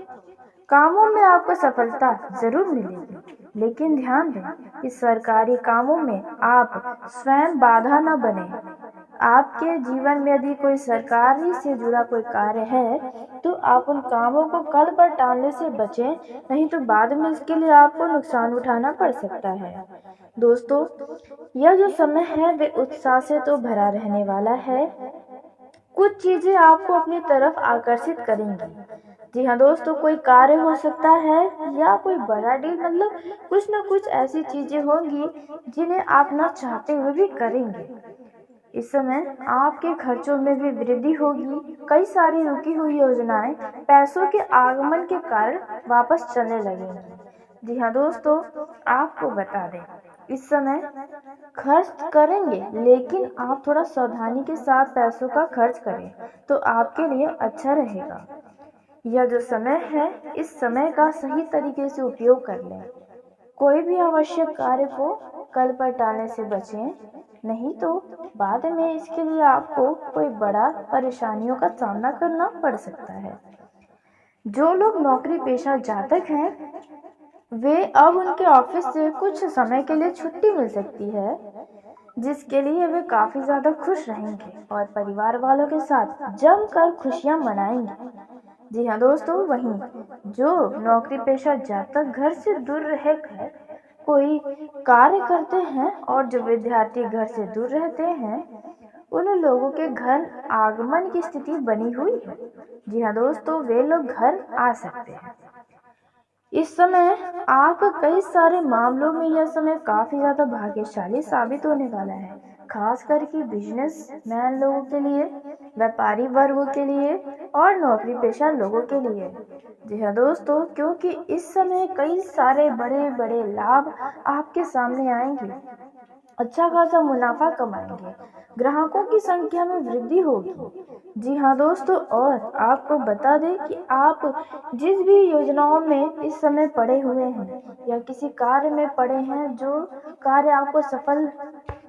कामों में आपको सफलता जरूर मिलेगी, लेकिन ध्यान दें कि सरकारी कामों में आप स्वयं बाधा न बने। आपके जीवन में यदि कोई सरकारी से जुड़ा कोई कार्य है तो आप उन कामों को कल पर टालने से बचें, नहीं तो बाद में इसके लिए आपको नुकसान उठाना पड़ सकता है। दोस्तों, यह जो समय है वे उत्साह से तो भरा रहने वाला है। कुछ चीजें आपको अपनी तरफ आकर्षित करेंगी। जी हाँ दोस्तों, कोई कार्य हो सकता है या कोई बड़ा डील, मतलब कुछ न कुछ ऐसी चीजें होंगी जिन्हें आप ना चाहते हुए भी करेंगे। इस समय आपके खर्चों में भी वृद्धि होगी। कई सारी रुकी हुई योजनाएं पैसों के आगमन के कारण वापस चलने लगेंगी। जी हाँ दोस्तों, आपको बता दें इस समय खर्च करेंगे, लेकिन आप थोड़ा सावधानी के साथ पैसों का खर्च करें तो आपके लिए अच्छा रहेगा। यह जो समय है, इस समय का सही तरीके से उपयोग कर लें। कोई भी आवश्यक कार्य को कल पर टालने से बचें, नहीं तो बाद में इसके लिए आपको कोई बड़ा परेशानियों का सामना करना पड़ सकता है। जो लोग नौकरी पेशा जातक हैं, वे अब उनके ऑफिस से कुछ समय के लिए छुट्टी मिल सकती है, जिसके लिए वे काफी ज्यादा खुश रहेंगे और परिवार वालों के साथ जमकर खुशियां मनाएंगे। जी हाँ दोस्तों, वहीं जो नौकरी पेशा जातक घर से दूर रहकर कोई कार्य करते हैं और जो विद्यार्थी घर से दूर रहते हैं, उन लोगों के घर आगमन की स्थिति बनी हुई है। जी हाँ दोस्तों, वे लोग घर आ सकते हैं। इस समय आप कई सारे मामलों में यह समय काफी ज्यादा भाग्यशाली साबित होने वाला है, खास करके बिजनेसमैन लोगों के लिए, व्यापारी वर्गों के लिए और नौकरी पेशा लोगों के लिए। जी हाँ दोस्तों, क्योंकि इस समय कई सारे बड़े बड़े लाभ आपके सामने आएंगे, अच्छा खासा मुनाफा कमाएंगे, ग्राहकों की संख्या में वृद्धि होगी। जी हाँ दोस्तों, और आपको बता दें कि आप जिस भी योजनाओं में इस समय पड़े हुए हैं या किसी कार्य में पड़े हैं, जो कार्य आपको सफल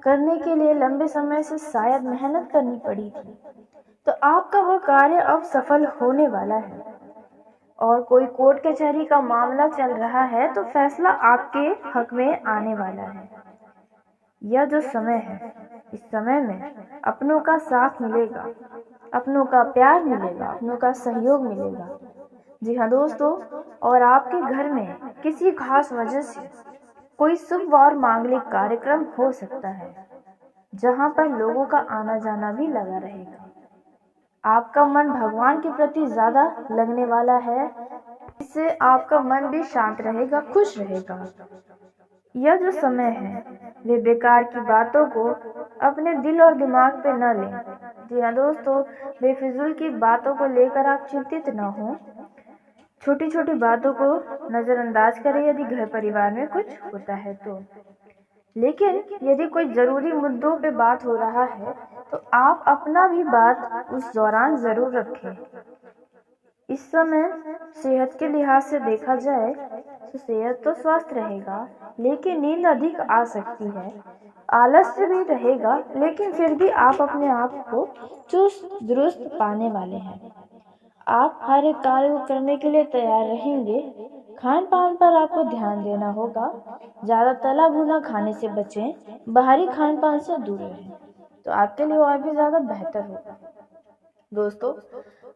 करने के लिए लंबे समय से शायद मेहनत करनी पड़ी थी, तो आपका वह कार्य अब सफल होने वाला है। और कोई कोर्ट कचहरी का मामला चल रहा है तो फैसला आपके हक में आने वाला है। यह जो समय है, इस समय में अपनों का साथ मिलेगा, अपनों का प्यार मिलेगा, अपनों का सहयोग मिलेगा। जी हाँ दोस्तों, और आपके घर में किसी खास वजह से कोई शुभ और मांगलिक कार्यक्रम हो सकता है, जहाँ पर लोगों का आना जाना भी लगा रहेगा। आपका मन भगवान के प्रति ज्यादा लगने वाला है, इससे आपका मन भी शांत रहेगा, खुश रहेगा। यह जो समय है, वे बेकार की बातों को अपने दिल और दिमाग पे न लें। जी हाँ दोस्तों, बेफिजूल की बातों को लेकर आप चिंतित न हो। छोटी छोटी बातों को नजरअंदाज करें यदि घर परिवार में कुछ होता है तो। लेकिन यदि कोई जरूरी मुद्दों पे बात हो रहा है तो आप अपना भी बात उस दौरान जरूर रखें। इस समय सेहत के लिहाज से देखा जाए तो सेहत तो स्वस्थ रहेगा, लेकिन नींद अधिक आ सकती है, आलस्य भी रहेगा, लेकिन फिर भी आप अपने आप को चुस्त दुरुस्त पाने वाले हैं। आप हर एक कार्य को करने के लिए तैयार रहेंगे। खान पान पर आपको ध्यान देना होगा, ज्यादा तला भुना खाने से बचें, बाहरी खान पान से दूर रहें, तो आपके लिए और भी ज्यादा बेहतर होगा। दोस्तों,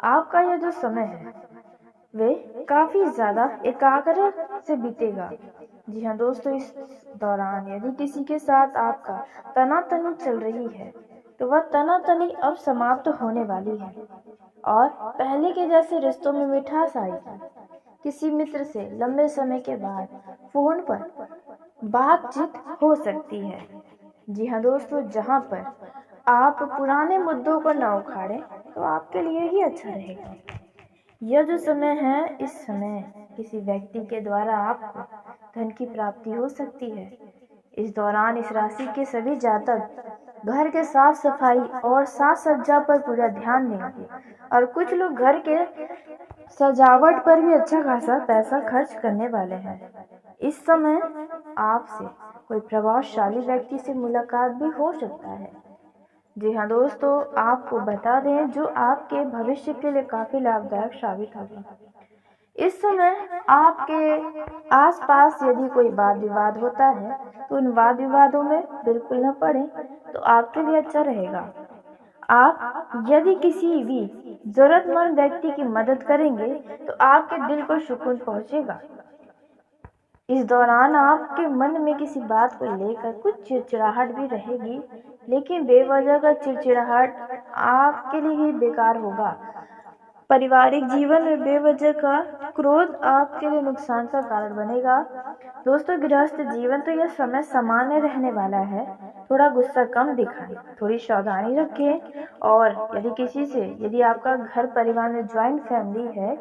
आपका यह जो समय है, वे काफी ज्यादा एकाग्र से बीतेगा। जी हाँ दोस्तों, इस दौरान यदि किसी के साथ आपका तनातनी चल रही है तो वह तनातनी अब समाप्त होने वाली है और पहले के जैसे रिश्तों में मिठास आएगी। किसी मित्र से लंबे समय के बाद फोन पर बातचीत हो सकती है। जी हाँ दोस्तों, जहाँ पर आप पुराने मुद्दों को न उखाड़ें तो आपके लिए ही अच्छा रहेगा। यह जो समय है, इस समय किसी व्यक्ति के द्वारा आपको धन की प्राप्ति हो सकती है। इस दौरान इस राशि के सभी जातक घर के साफ सफाई और साज सज्जा पर पूरा ध्यान देंगे और कुछ लोग घर के सजावट पर भी अच्छा खासा पैसा खर्च करने वाले हैं। इस समय आपसे कोई प्रभावशाली व्यक्ति से मुलाकात भी हो सकता है। जी हाँ दोस्तों, आपको बता दें जो आपके भविष्य के लिए काफी लाभदायक साबित होगा। इस समय आपके आसपास यदि कोई वाद विवाद होता है तो उन वाद विवादों में बिल्कुल न पड़े तो आपके लिए अच्छा रहेगा। आप यदि किसी भी जरूरतमंद व्यक्ति की मदद करेंगे तो आपके दिल को सुकून पहुंचेगा। इस दौरान आपके मन में किसी बात को लेकर कुछ चिड़चिड़ाहट भी रहेगी, लेकिन बेवजह का चिड़चिड़ाहट आपके लिए ही बेकार होगा। पारिवारिक जीवन में बेवजह का क्रोध आपके लिए नुकसान का कारण बनेगा। दोस्तों, गृहस्थ जीवन तो यह समय सामान्य रहने वाला है। थोड़ा गुस्सा कम दिखाएं, थोड़ी सावधानी रखें और यदि आपका घर परिवार में ज्वाइंट फैमिली है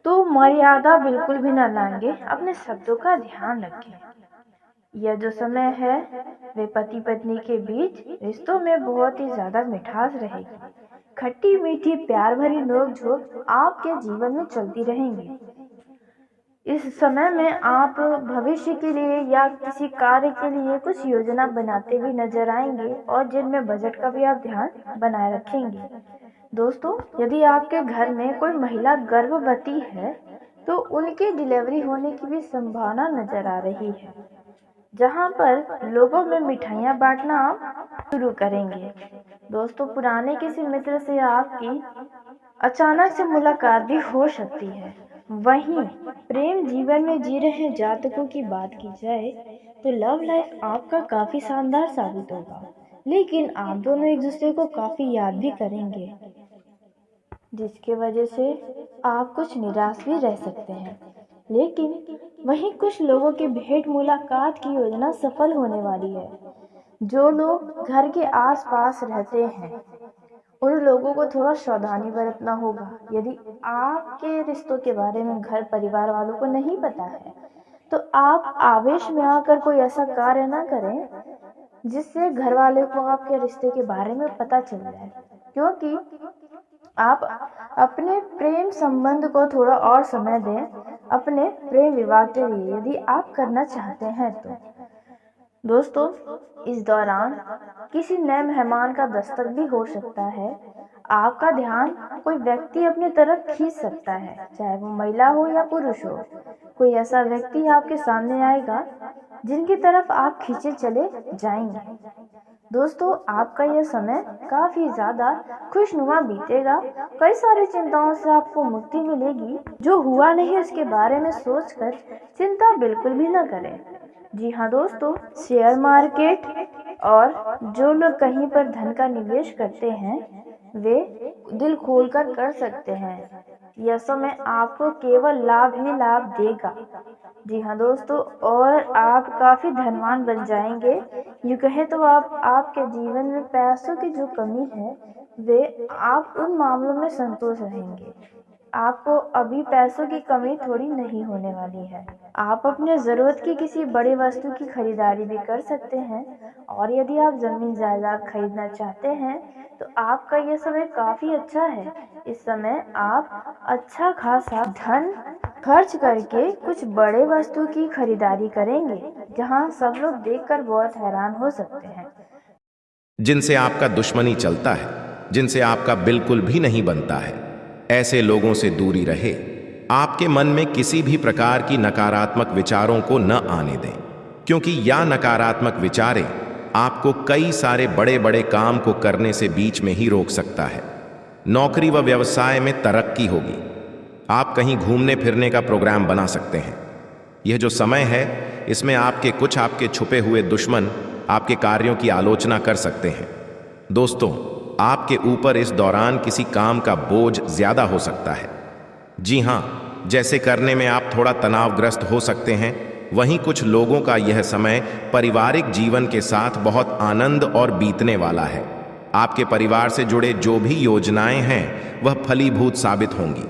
तो मर्यादा बिल्कुल भी न लांघें, अपने शब्दों का ध्यान रखें। यह जो समय है वे पति पत्नी के बीच रिश्तों में बहुत ही ज्यादा मिठास रहेगी। खट्टी मीठी प्यार भरी नोक-झोंक आपके जीवन में चलती रहेंगी। इस समय में आप भविष्य के लिए या किसी कार्य के लिए कुछ योजना बनाते हुए नजर आएंगे और जिनमें बजट का भी आप ध्यान बनाए रखेंगे। दोस्तों, यदि आपके घर में कोई महिला गर्भवती है तो उनकी डिलीवरी होने की भी संभावना नजर आ रही है, जहां पर लोगों में मिठाइयां बांटना आप शुरू करेंगे। दोस्तों, पुराने किसी मित्र से आपकी अचानक से मुलाकात भी हो सकती है। वहीं प्रेम जीवन में जी रहे जातकों की बात की जाए तो लव लाइफ आपका काफी शानदार साबित होगा, लेकिन आप दोनों एक दूसरे को काफी याद भी करेंगे, जिसके वजह से आप कुछ निराश भी रह सकते हैं। लेकिन वहीं कुछ लोगों की भेंट मुलाकात की योजना सफल होने वाली है। जो लोग घर के आसपास रहते हैं उन लोगों को थोड़ा सावधानी बरतना होगा। यदि आपके रिश्तों के बारे में घर परिवार वालों को नहीं पता है तो आप आवेश में आकर कोई ऐसा कार्य ना करें जिससे घर वाले को आपके रिश्ते के बारे में पता चल जाए, क्योंकि आप अपने प्रेम संबंध को थोड़ा और समय दें अपने प्रेम विवाह के लिए, यदि आप करना चाहते हैं तो। दोस्तों, इस दौरान किसी नए मेहमान का दस्तक भी हो सकता है। आपका ध्यान कोई व्यक्ति अपनी तरफ खींच सकता है, चाहे वो महिला हो या पुरुष हो। कोई ऐसा व्यक्ति आपके सामने आएगा जिनकी तरफ आप खींचे चले जाएंगे। दोस्तों, आपका यह समय काफी ज्यादा खुशनुमा बीतेगा। कई सारी चिंताओं से आपको मुक्ति मिलेगी। जो हुआ नहीं उसके बारे में सोचकर चिंता बिल्कुल भी न करें। जी हाँ दोस्तों, शेयर मार्केट और जो लोग कहीं पर धन का निवेश करते हैं वे दिल खोलकर कर सकते हैं। यह समय आपको केवल लाभ ही लाभ देगा। जी हाँ दोस्तों, और आप काफी धनवान बन जाएंगे। यूँ कहें तो आपके जीवन में पैसों की जो कमी है वे आप उन मामलों में संतोष रहेंगे। आपको अभी पैसों की कमी थोड़ी नहीं होने वाली है। आप अपने ज़रूरत की किसी बड़ी वस्तु की खरीदारी भी कर सकते हैं, और यदि आप ज़मीन जायदाद खरीदना चाहते हैं तो आपका यह समय काफ़ी अच्छा है। इस समय आप अच्छा खासा धन खर्च करके कुछ बड़े वस्तु की खरीदारी करेंगे, जहां सब लोग देखकर बहुत हैरान हो सकते हैं। जिनसे आपका दुश्मनी चलता है, जिनसे आपका बिल्कुल भी नहीं बनता है, ऐसे लोगों से दूरी रहे। आपके मन में किसी भी प्रकार की नकारात्मक विचारों को न आने दें, क्योंकि यह नकारात्मक विचारें आपको कई सारे बड़े बड़े काम को करने से बीच में ही रोक सकता है। नौकरी व व्यवसाय में तरक्की होगी। आप कहीं घूमने फिरने का प्रोग्राम बना सकते हैं। यह जो समय है इसमें आपके छुपे हुए दुश्मन आपके कार्यों की आलोचना कर सकते हैं। दोस्तों, आपके ऊपर इस दौरान किसी काम का बोझ ज्यादा हो सकता है। जी हाँ, जैसे करने में आप थोड़ा तनावग्रस्त हो सकते हैं, वहीं कुछ लोगों का यह समय पारिवारिक जीवन के साथ बहुत आनंद और बीतने वाला है। आपके परिवार से जुड़े जो भी योजनाएं हैं वह फलीभूत साबित होंगी।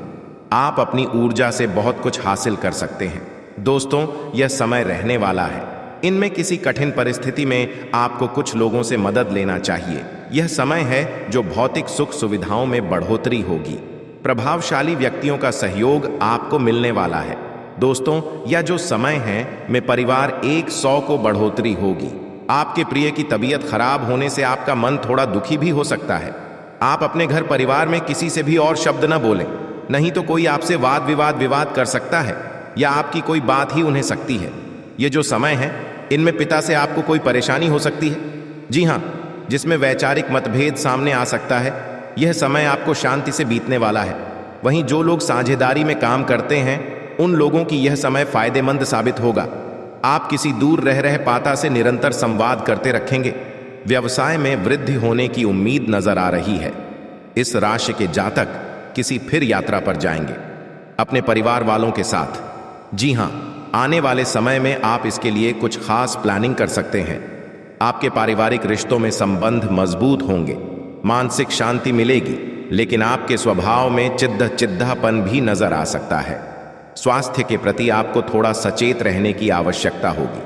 आप अपनी ऊर्जा से बहुत कुछ हासिल कर सकते हैं। दोस्तों, यह समय रहने वाला है। इनमें किसी कठिन परिस्थिति में आपको कुछ लोगों से मदद लेना चाहिए। यह समय है जो भौतिक सुख सुविधाओं में बढ़ोतरी होगी। प्रभावशाली व्यक्तियों का सहयोग आपको मिलने वाला है। दोस्तों, यह जो समय है में परिवार 100 को बढ़ोतरी होगी। आपके प्रिय की तबीयत खराब होने से आपका मन थोड़ा दुखी भी हो सकता है। आप अपने घर परिवार में किसी से भी और शब्द न बोलें, नहीं तो कोई आपसे वाद विवाद कर सकता है या आपकी कोई बात ही उन्हें सकती है। ये जो समय है इनमें पिता से आपको कोई परेशानी हो सकती है। जी हाँ, जिसमें वैचारिक मतभेद सामने आ सकता है। यह समय आपको शांति से बीतने वाला है। वहीं जो लोग साझेदारी में काम करते हैं उन लोगों की यह समय फायदेमंद साबित होगा। आप किसी दूर रह रहे पाता से निरंतर संवाद करते रखेंगे। व्यवसाय में वृद्धि होने की उम्मीद नजर आ रही है। इस राशि के जातक किसी फिर यात्रा पर जाएंगे अपने परिवार वालों के साथ। जी हाँ, आने वाले समय में आप इसके लिए कुछ खास प्लानिंग कर सकते हैं। आपके पारिवारिक रिश्तों में संबंध मजबूत होंगे, मानसिक शांति मिलेगी, लेकिन आपके स्वभाव में चिद्धापन भी नजर आ सकता है। स्वास्थ्य के प्रति आपको थोड़ा सचेत रहने की आवश्यकता होगी।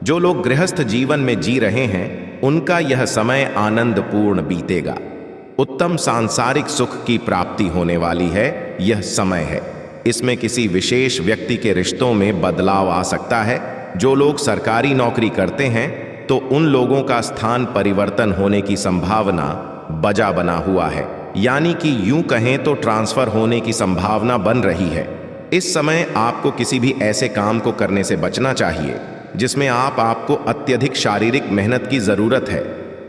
जो लोग गृहस्थ जीवन में जी रहे हैं उनका यह समय आनंदपूर्ण बीतेगा। उत्तम सांसारिक सुख की प्राप्ति होने वाली है, यह समय है। इसमें किसी विशेष व्यक्ति के रिश्तों में बदलाव आ सकता है। जो लोग सरकारी नौकरी करते हैं तो उन लोगों का स्थान परिवर्तन होने की संभावना बजा बना हुआ है, यानी कि यूं कहें तो ट्रांसफर होने की संभावना बन रही है। इस समय आपको किसी भी ऐसे काम को करने से बचना चाहिए जिसमें आपको अत्यधिक शारीरिक मेहनत की जरूरत है।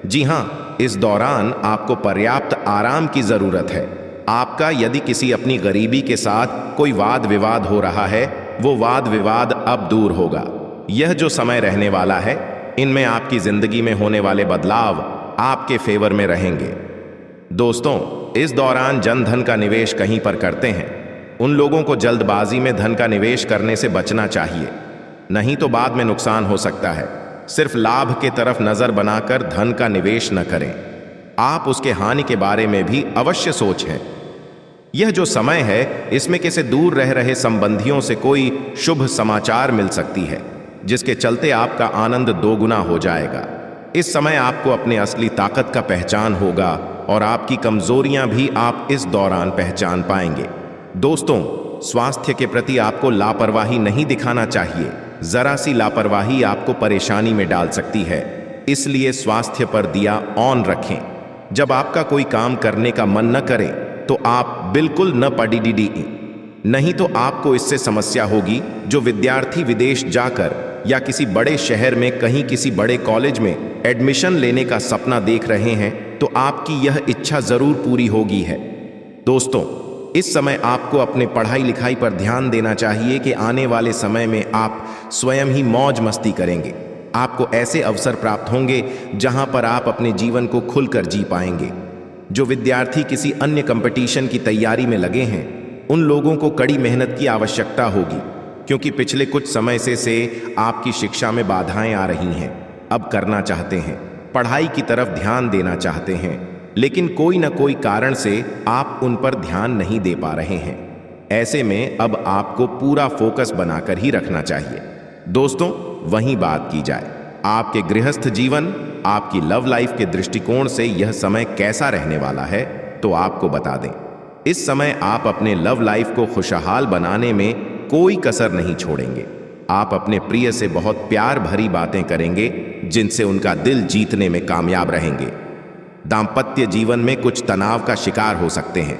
जी हाँ, इस दौरान आपको पर्याप्त आराम की जरूरत है। आपका यदि किसी अपनी गरीबी के साथ कोई वाद विवाद हो रहा है, वो वाद विवाद अब दूर होगा। यह जो समय रहने वाला है, इनमें आपकी जिंदगी में होने वाले बदलाव आपके फेवर में रहेंगे। दोस्तों, इस दौरान जन धन का निवेश कहीं पर करते हैं, उन लोगों को जल्दबाजी में धन का निवेश करने से बचना चाहिए, नहीं तो बाद में नुकसान हो सकता है। सिर्फ लाभ के तरफ नजर बनाकर धन का निवेश न करें, आप उसके हानि के बारे में भी अवश्य सोचें। यह जो समय है, इसमें किसी दूर रह रहे संबंधियों से कोई शुभ समाचार मिल सकती है, जिसके चलते आपका आनंद दोगुना हो जाएगा। इस समय आपको अपने असली ताकत का पहचान होगा और आपकी कमजोरियां भी आप इस दौरान पहचान पाएंगे। दोस्तों, स्वास्थ्य के प्रति आपको लापरवाही नहीं दिखाना चाहिए। जरा सी लापरवाही आपको परेशानी में डाल सकती है, इसलिए स्वास्थ्य पर दिया ऑन रखें। जब आपका कोई काम करने का मन न करे तो आप बिल्कुल न पढ़िए, नहीं तो आपको इससे समस्या होगी। जो विद्यार्थी विदेश जाकर या किसी बड़े शहर में कहीं किसी बड़े कॉलेज में एडमिशन लेने का सपना देख रहे हैं तो आपकी यह इच्छा जरूर पूरी होगी है। दोस्तों, इस समय आपको अपने पढ़ाई लिखाई पर ध्यान देना चाहिए कि आने वाले समय में आप स्वयं ही मौज मस्ती करेंगे। आपको ऐसे अवसर प्राप्त होंगे जहां पर आप अपने जीवन को खुलकर जी पाएंगे। जो विद्यार्थी किसी अन्य कंपटीशन की तैयारी में लगे हैं, उन लोगों को कड़ी मेहनत की आवश्यकता होगी, क्योंकि पिछले कुछ समय से आपकी शिक्षा में बाधाएं आ रही हैं। अब करना चाहते हैं, पढ़ाई की तरफ ध्यान देना चाहते हैं, लेकिन कोई न कोई कारण से आप उन पर ध्यान नहीं दे पा रहे हैं। ऐसे में अब आपको पूरा फोकस बनाकर ही रखना चाहिए। दोस्तों, वहीं बात की जाए आपके गृहस्थ जीवन, आपकी लव लाइफ के दृष्टिकोण से यह समय कैसा रहने वाला है, तो आपको बता दें। इस समय आप अपने लव लाइफ को खुशहाल बनाने में कोई कसर नहीं छोड़ेंगे। आप अपने प्रिय से बहुत प्यार भरी बातें करेंगे, जिनसे उनका दिल जीतने में कामयाब रहेंगे। दाम्पत्य जीवन में कुछ तनाव का शिकार हो सकते हैं।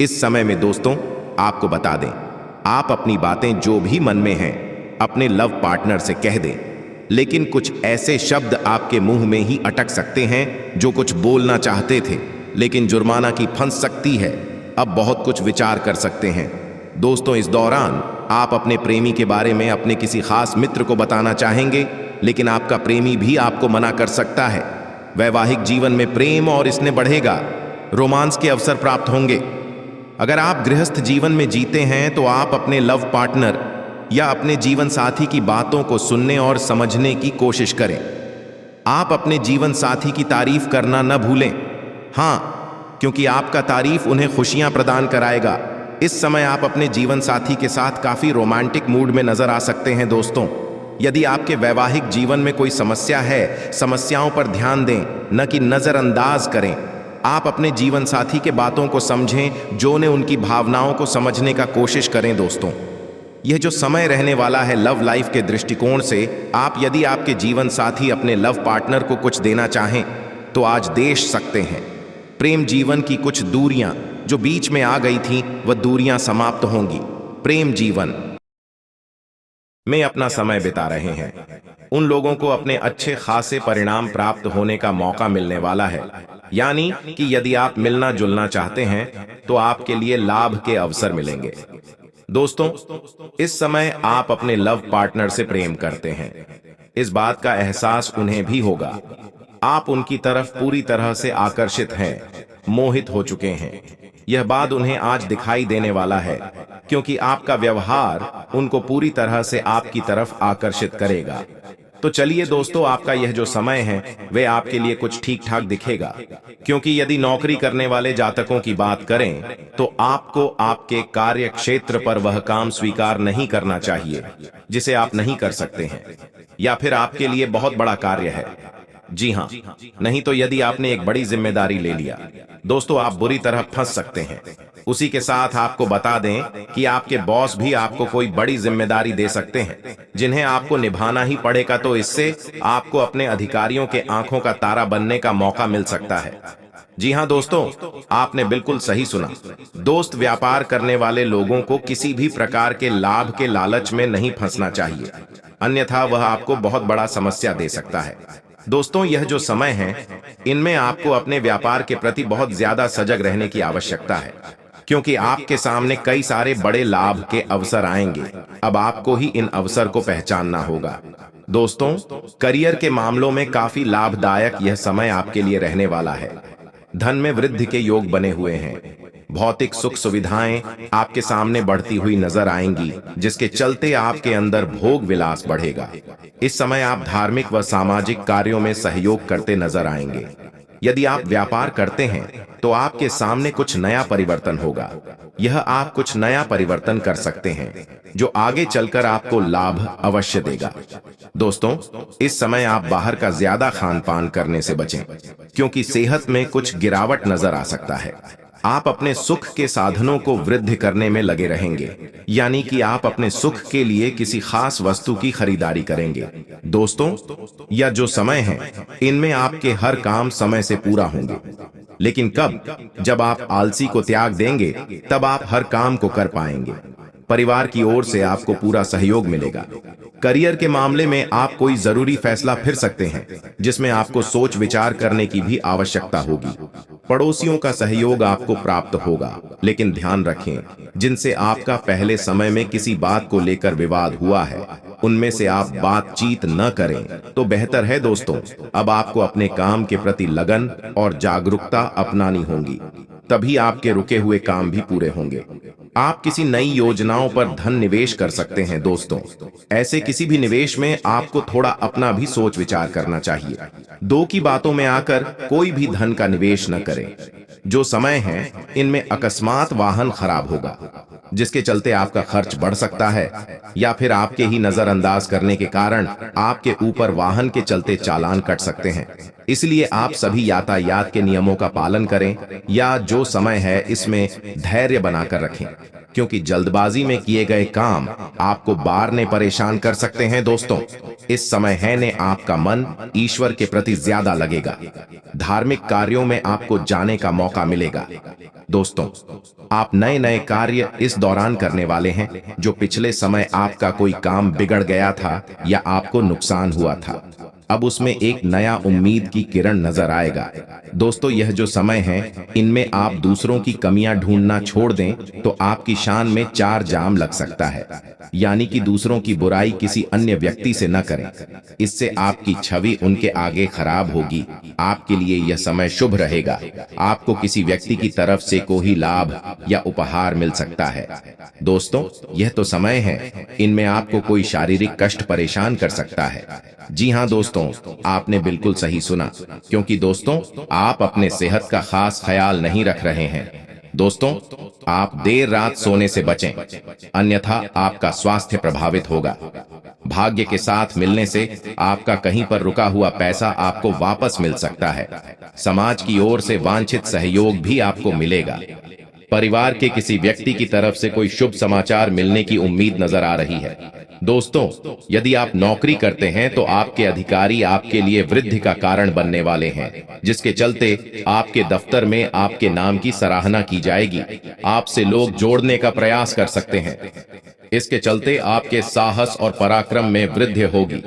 इस समय में दोस्तों, आपको बता दें, आप अपनी बातें जो भी मन में हैं अपने लव पार्टनर से कह दें, लेकिन कुछ ऐसे शब्द आपके मुंह में ही अटक सकते हैं जो कुछ बोलना चाहते थे, लेकिन जुर्माना की फंस सकती है। अब बहुत कुछ विचार कर सकते हैं। दोस्तों, इस दौरान आप अपने प्रेमी के बारे में अपने किसी खास मित्र को बताना चाहेंगे, लेकिन आपका प्रेमी भी आपको मना कर सकता है। वैवाहिक जीवन में प्रेम और इसने बढ़ेगा, रोमांस के अवसर प्राप्त होंगे। अगर आप गृहस्थ जीवन में जीते हैं तो आप अपने लव पार्टनर या अपने जीवन साथी की बातों को सुनने और समझने की कोशिश करें। आप अपने जीवन साथी की तारीफ करना न भूलें। हाँ, क्योंकि आपका तारीफ उन्हें खुशियां प्रदान कराएगा। इस समय आप अपने जीवन साथी के साथ काफी रोमांटिक मूड में नजर आ सकते हैं। दोस्तों, यदि आपके वैवाहिक जीवन में कोई समस्या है, समस्याओं पर ध्यान दें, न कि नजरअंदाज करें। आप अपने जीवन साथी के बातों को समझें, जो ने उनकी भावनाओं को समझने का कोशिश करें। दोस्तों, यह जो समय रहने वाला है लव लाइफ के दृष्टिकोण से, आप यदि आपके जीवन साथी अपने लव पार्टनर को कुछ देना चाहें तो आज दे सकते हैं। प्रेम जीवन की कुछ दूरियां जो बीच में आ गई थीं, वह दूरियां समाप्त होंगी। प्रेम जीवन में अपना समय बिता रहे हैं उन लोगों को अपने अच्छे खासे परिणाम प्राप्त होने का मौका मिलने वाला है। यानी कि यदि आप मिलना जुलना चाहते हैं तो आपके लिए लाभ के अवसर मिलेंगे। दोस्तों, इस समय आप अपने लव पार्टनर से प्रेम करते हैं, इस बात का एहसास उन्हें भी होगा। आप उनकी तरफ पूरी तरह से आकर्षित हैं, मोहित हो चुके हैं। यह बात उन्हें आज दिखाई देने वाला है, क्योंकि आपका व्यवहार उनको पूरी तरह से आपकी तरफ आकर्षित करेगा। तो चलिए दोस्तों, आपका यह जो समय है वे आपके लिए कुछ ठीक ठाक दिखेगा, क्योंकि यदि नौकरी करने वाले जातकों की बात करें तो आपको आपके कार्य क्षेत्र पर वह काम स्वीकार नहीं करना चाहिए जिसे आप नहीं कर सकते हैं। या फिर आपके लिए बहुत बड़ा कार्य है। जी हाँ, नहीं तो यदि आपने एक बड़ी जिम्मेदारी ले लिया दोस्तों, आप बुरी तरह फंस सकते हैं। उसी के साथ आपको बता दें कि आपके बॉस भी आपको कोई बड़ी जिम्मेदारी दे सकते हैं जिन्हें आपको निभाना ही पड़ेगा, तो इससे आपको अपने अधिकारियों के आंखों का तारा बनने का मौका मिल सकता है। जी हाँ दोस्तों, आपने बिल्कुल सही सुना। दोस्त, व्यापार करने वाले लोगों को किसी भी प्रकार के लाभ के लालच में नहीं फंसना चाहिए, अन्यथा वह आपको बहुत बड़ा समस्या दे सकता है। दोस्तों, यह जो समय है इनमें आपको अपने व्यापार के प्रति बहुत ज्यादा सजग रहने की आवश्यकता है, क्योंकि आपके सामने कई सारे बड़े लाभ के अवसर आएंगे। अब आपको ही इन अवसर को पहचानना होगा। दोस्तों, करियर के मामलों में काफी लाभदायक यह समय आपके लिए रहने वाला है। धन में वृद्धि के योग बने हुए हैं। भौतिक सुख सुविधाएं आपके सामने बढ़ती हुई नजर आएंगी, जिसके चलते आपके अंदर भोग विलास बढ़ेगा। इस समय आप धार्मिक व सामाजिक कार्यों में सहयोग करते नजर आएंगे। यदि आप व्यापार करते हैं तो आपके सामने कुछ नया परिवर्तन होगा। यह आप कुछ नया परिवर्तन कर सकते हैं जो आगे चलकर आपको लाभ अवश्य देगा। दोस्तों, इस समय आप बाहर का ज्यादा खान पान करने से बचें, क्योंकि सेहत में कुछ गिरावट नजर आ सकता है। आप अपने सुख के साधनों को वृद्धि करने में लगे रहेंगे, यानी कि आप अपने सुख के लिए किसी खास वस्तु की खरीदारी करेंगे। दोस्तों, यह जो समय है इनमें आपके हर काम समय से पूरा होंगे। लेकिन कब? जब आप आलसी को त्याग देंगे तब आप हर काम को कर पाएंगे। परिवार की ओर से आपको पूरा सहयोग मिलेगा। करियर के मामले में आप कोई जरूरी फैसला फिर सकते हैं जिसमें आपको सोच विचार करने की भी आवश्यकता होगी। पड़ोसियों का सहयोग आपको प्राप्त होगा, लेकिन ध्यान रखें, जिनसे आपका पहले समय में किसी बात को लेकर विवाद हुआ है उनमें से आप बातचीत न करें तो बेहतर है। दोस्तों, अब आपको अपने काम के प्रति लगन और जागरूकता अपनानी होगी, तभी आपके रुके हुए काम भी पूरे होंगे। आप किसी नई योजनाओं पर धन निवेश कर सकते हैं। दोस्तों, ऐसे किसी भी निवेश में आपको थोड़ा अपना भी सोच विचार करना चाहिए। दो की बातों में आकर कोई भी धन का निवेश न करें। जो समय है इनमें अकस्मात वाहन खराब होगा, जिसके चलते आपका खर्च बढ़ सकता है, या फिर आपके ही नजरअंदाज करने के कारण आपके ऊपर वाहन के चलते चालान कट सकते हैं। इसलिए आप सभी यातायात के नियमों का पालन करें, या जो समय है इसमें धैर्य बनाकर रखें, क्योंकि जल्दबाजी में किए गए काम आपको बार ने परेशान कर सकते हैं। दोस्तों, इस समय है ने आपका मन ईश्वर के प्रति ज्यादा लगेगा। धार्मिक कार्यों में आपको जाने का मौका मिलेगा। दोस्तों, आप नए नए कार्य इस दौरान करने वाले हैं। जो पिछले समय आपका कोई काम बिगड़ गया था या आपको नुकसान हुआ था, अब उसमें एक नया उम्मीद की किरण नजर आएगा। दोस्तों, यह जो समय है इनमें आप दूसरों की कमियां ढूंढना छोड़ दें तो आपकी शान में चार जाम लग सकता है, यानी कि दूसरों की बुराई किसी अन्य व्यक्ति से न करें। इससे आपकी छवि उनके आगे खराब होगी। आपके लिए यह समय शुभ रहेगा। आपको किसी व्यक्ति की तरफ से कोई लाभ या उपहार मिल सकता है। दोस्तों, यह तो समय है इनमें आपको कोई शारीरिक कष्ट परेशान कर सकता है। जी हाँ दोस्तों, आपने बिल्कुल सही सुना, क्योंकि दोस्तों आप अपने सेहत का खास ख्याल नहीं रख रहे हैं। दोस्तों, आप देर रात सोने से बचें, अन्यथा आपका स्वास्थ्य प्रभावित होगा। भाग्य के साथ मिलने से आपका कहीं पर रुका हुआ पैसा आपको वापस मिल सकता है। समाज की ओर से वांछित सहयोग भी आपको मिलेगा। परिवार के किसी व्यक्ति की तरफ से कोई शुभ समाचार मिलने की उम्मीद नजर आ रही है। दोस्तों, यदि आप नौकरी करते हैं तो आपके अधिकारी आपके लिए वृद्धि का कारण बनने वाले हैं, जिसके चलते आपके दफ्तर में आपके नाम की सराहना की जाएगी। आपसे लोग जोड़ने का प्रयास कर सकते हैं। इसके चलते आपके साहस और पराक्रम में वृद्धि होगी।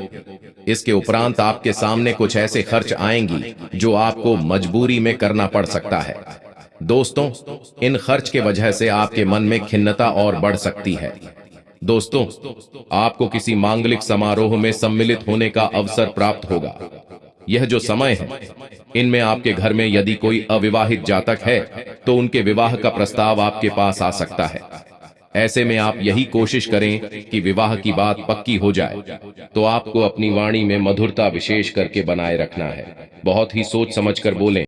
इसके उपरांत आपके सामने कुछ ऐसे खर्च आएंगी जो आपको मजबूरी में करना पड़ सकता है। दोस्तों, इन खर्च के वजह से आपके मन में खिन्नता और बढ़ सकती है। दोस्तों, आपको किसी मांगलिक समारोह में सम्मिलित होने का अवसर प्राप्त होगा। यह जो समय है इनमें आपके घर में यदि कोई अविवाहित जातक है तो उनके विवाह का प्रस्ताव आपके पास आ सकता है। ऐसे में आप यही कोशिश करें कि विवाह की बात पक्की हो जाए। तो आपको अपनी वाणी में मधुरता विशेष करके बनाए रखना है। बहुत ही सोच समझकर बोलें।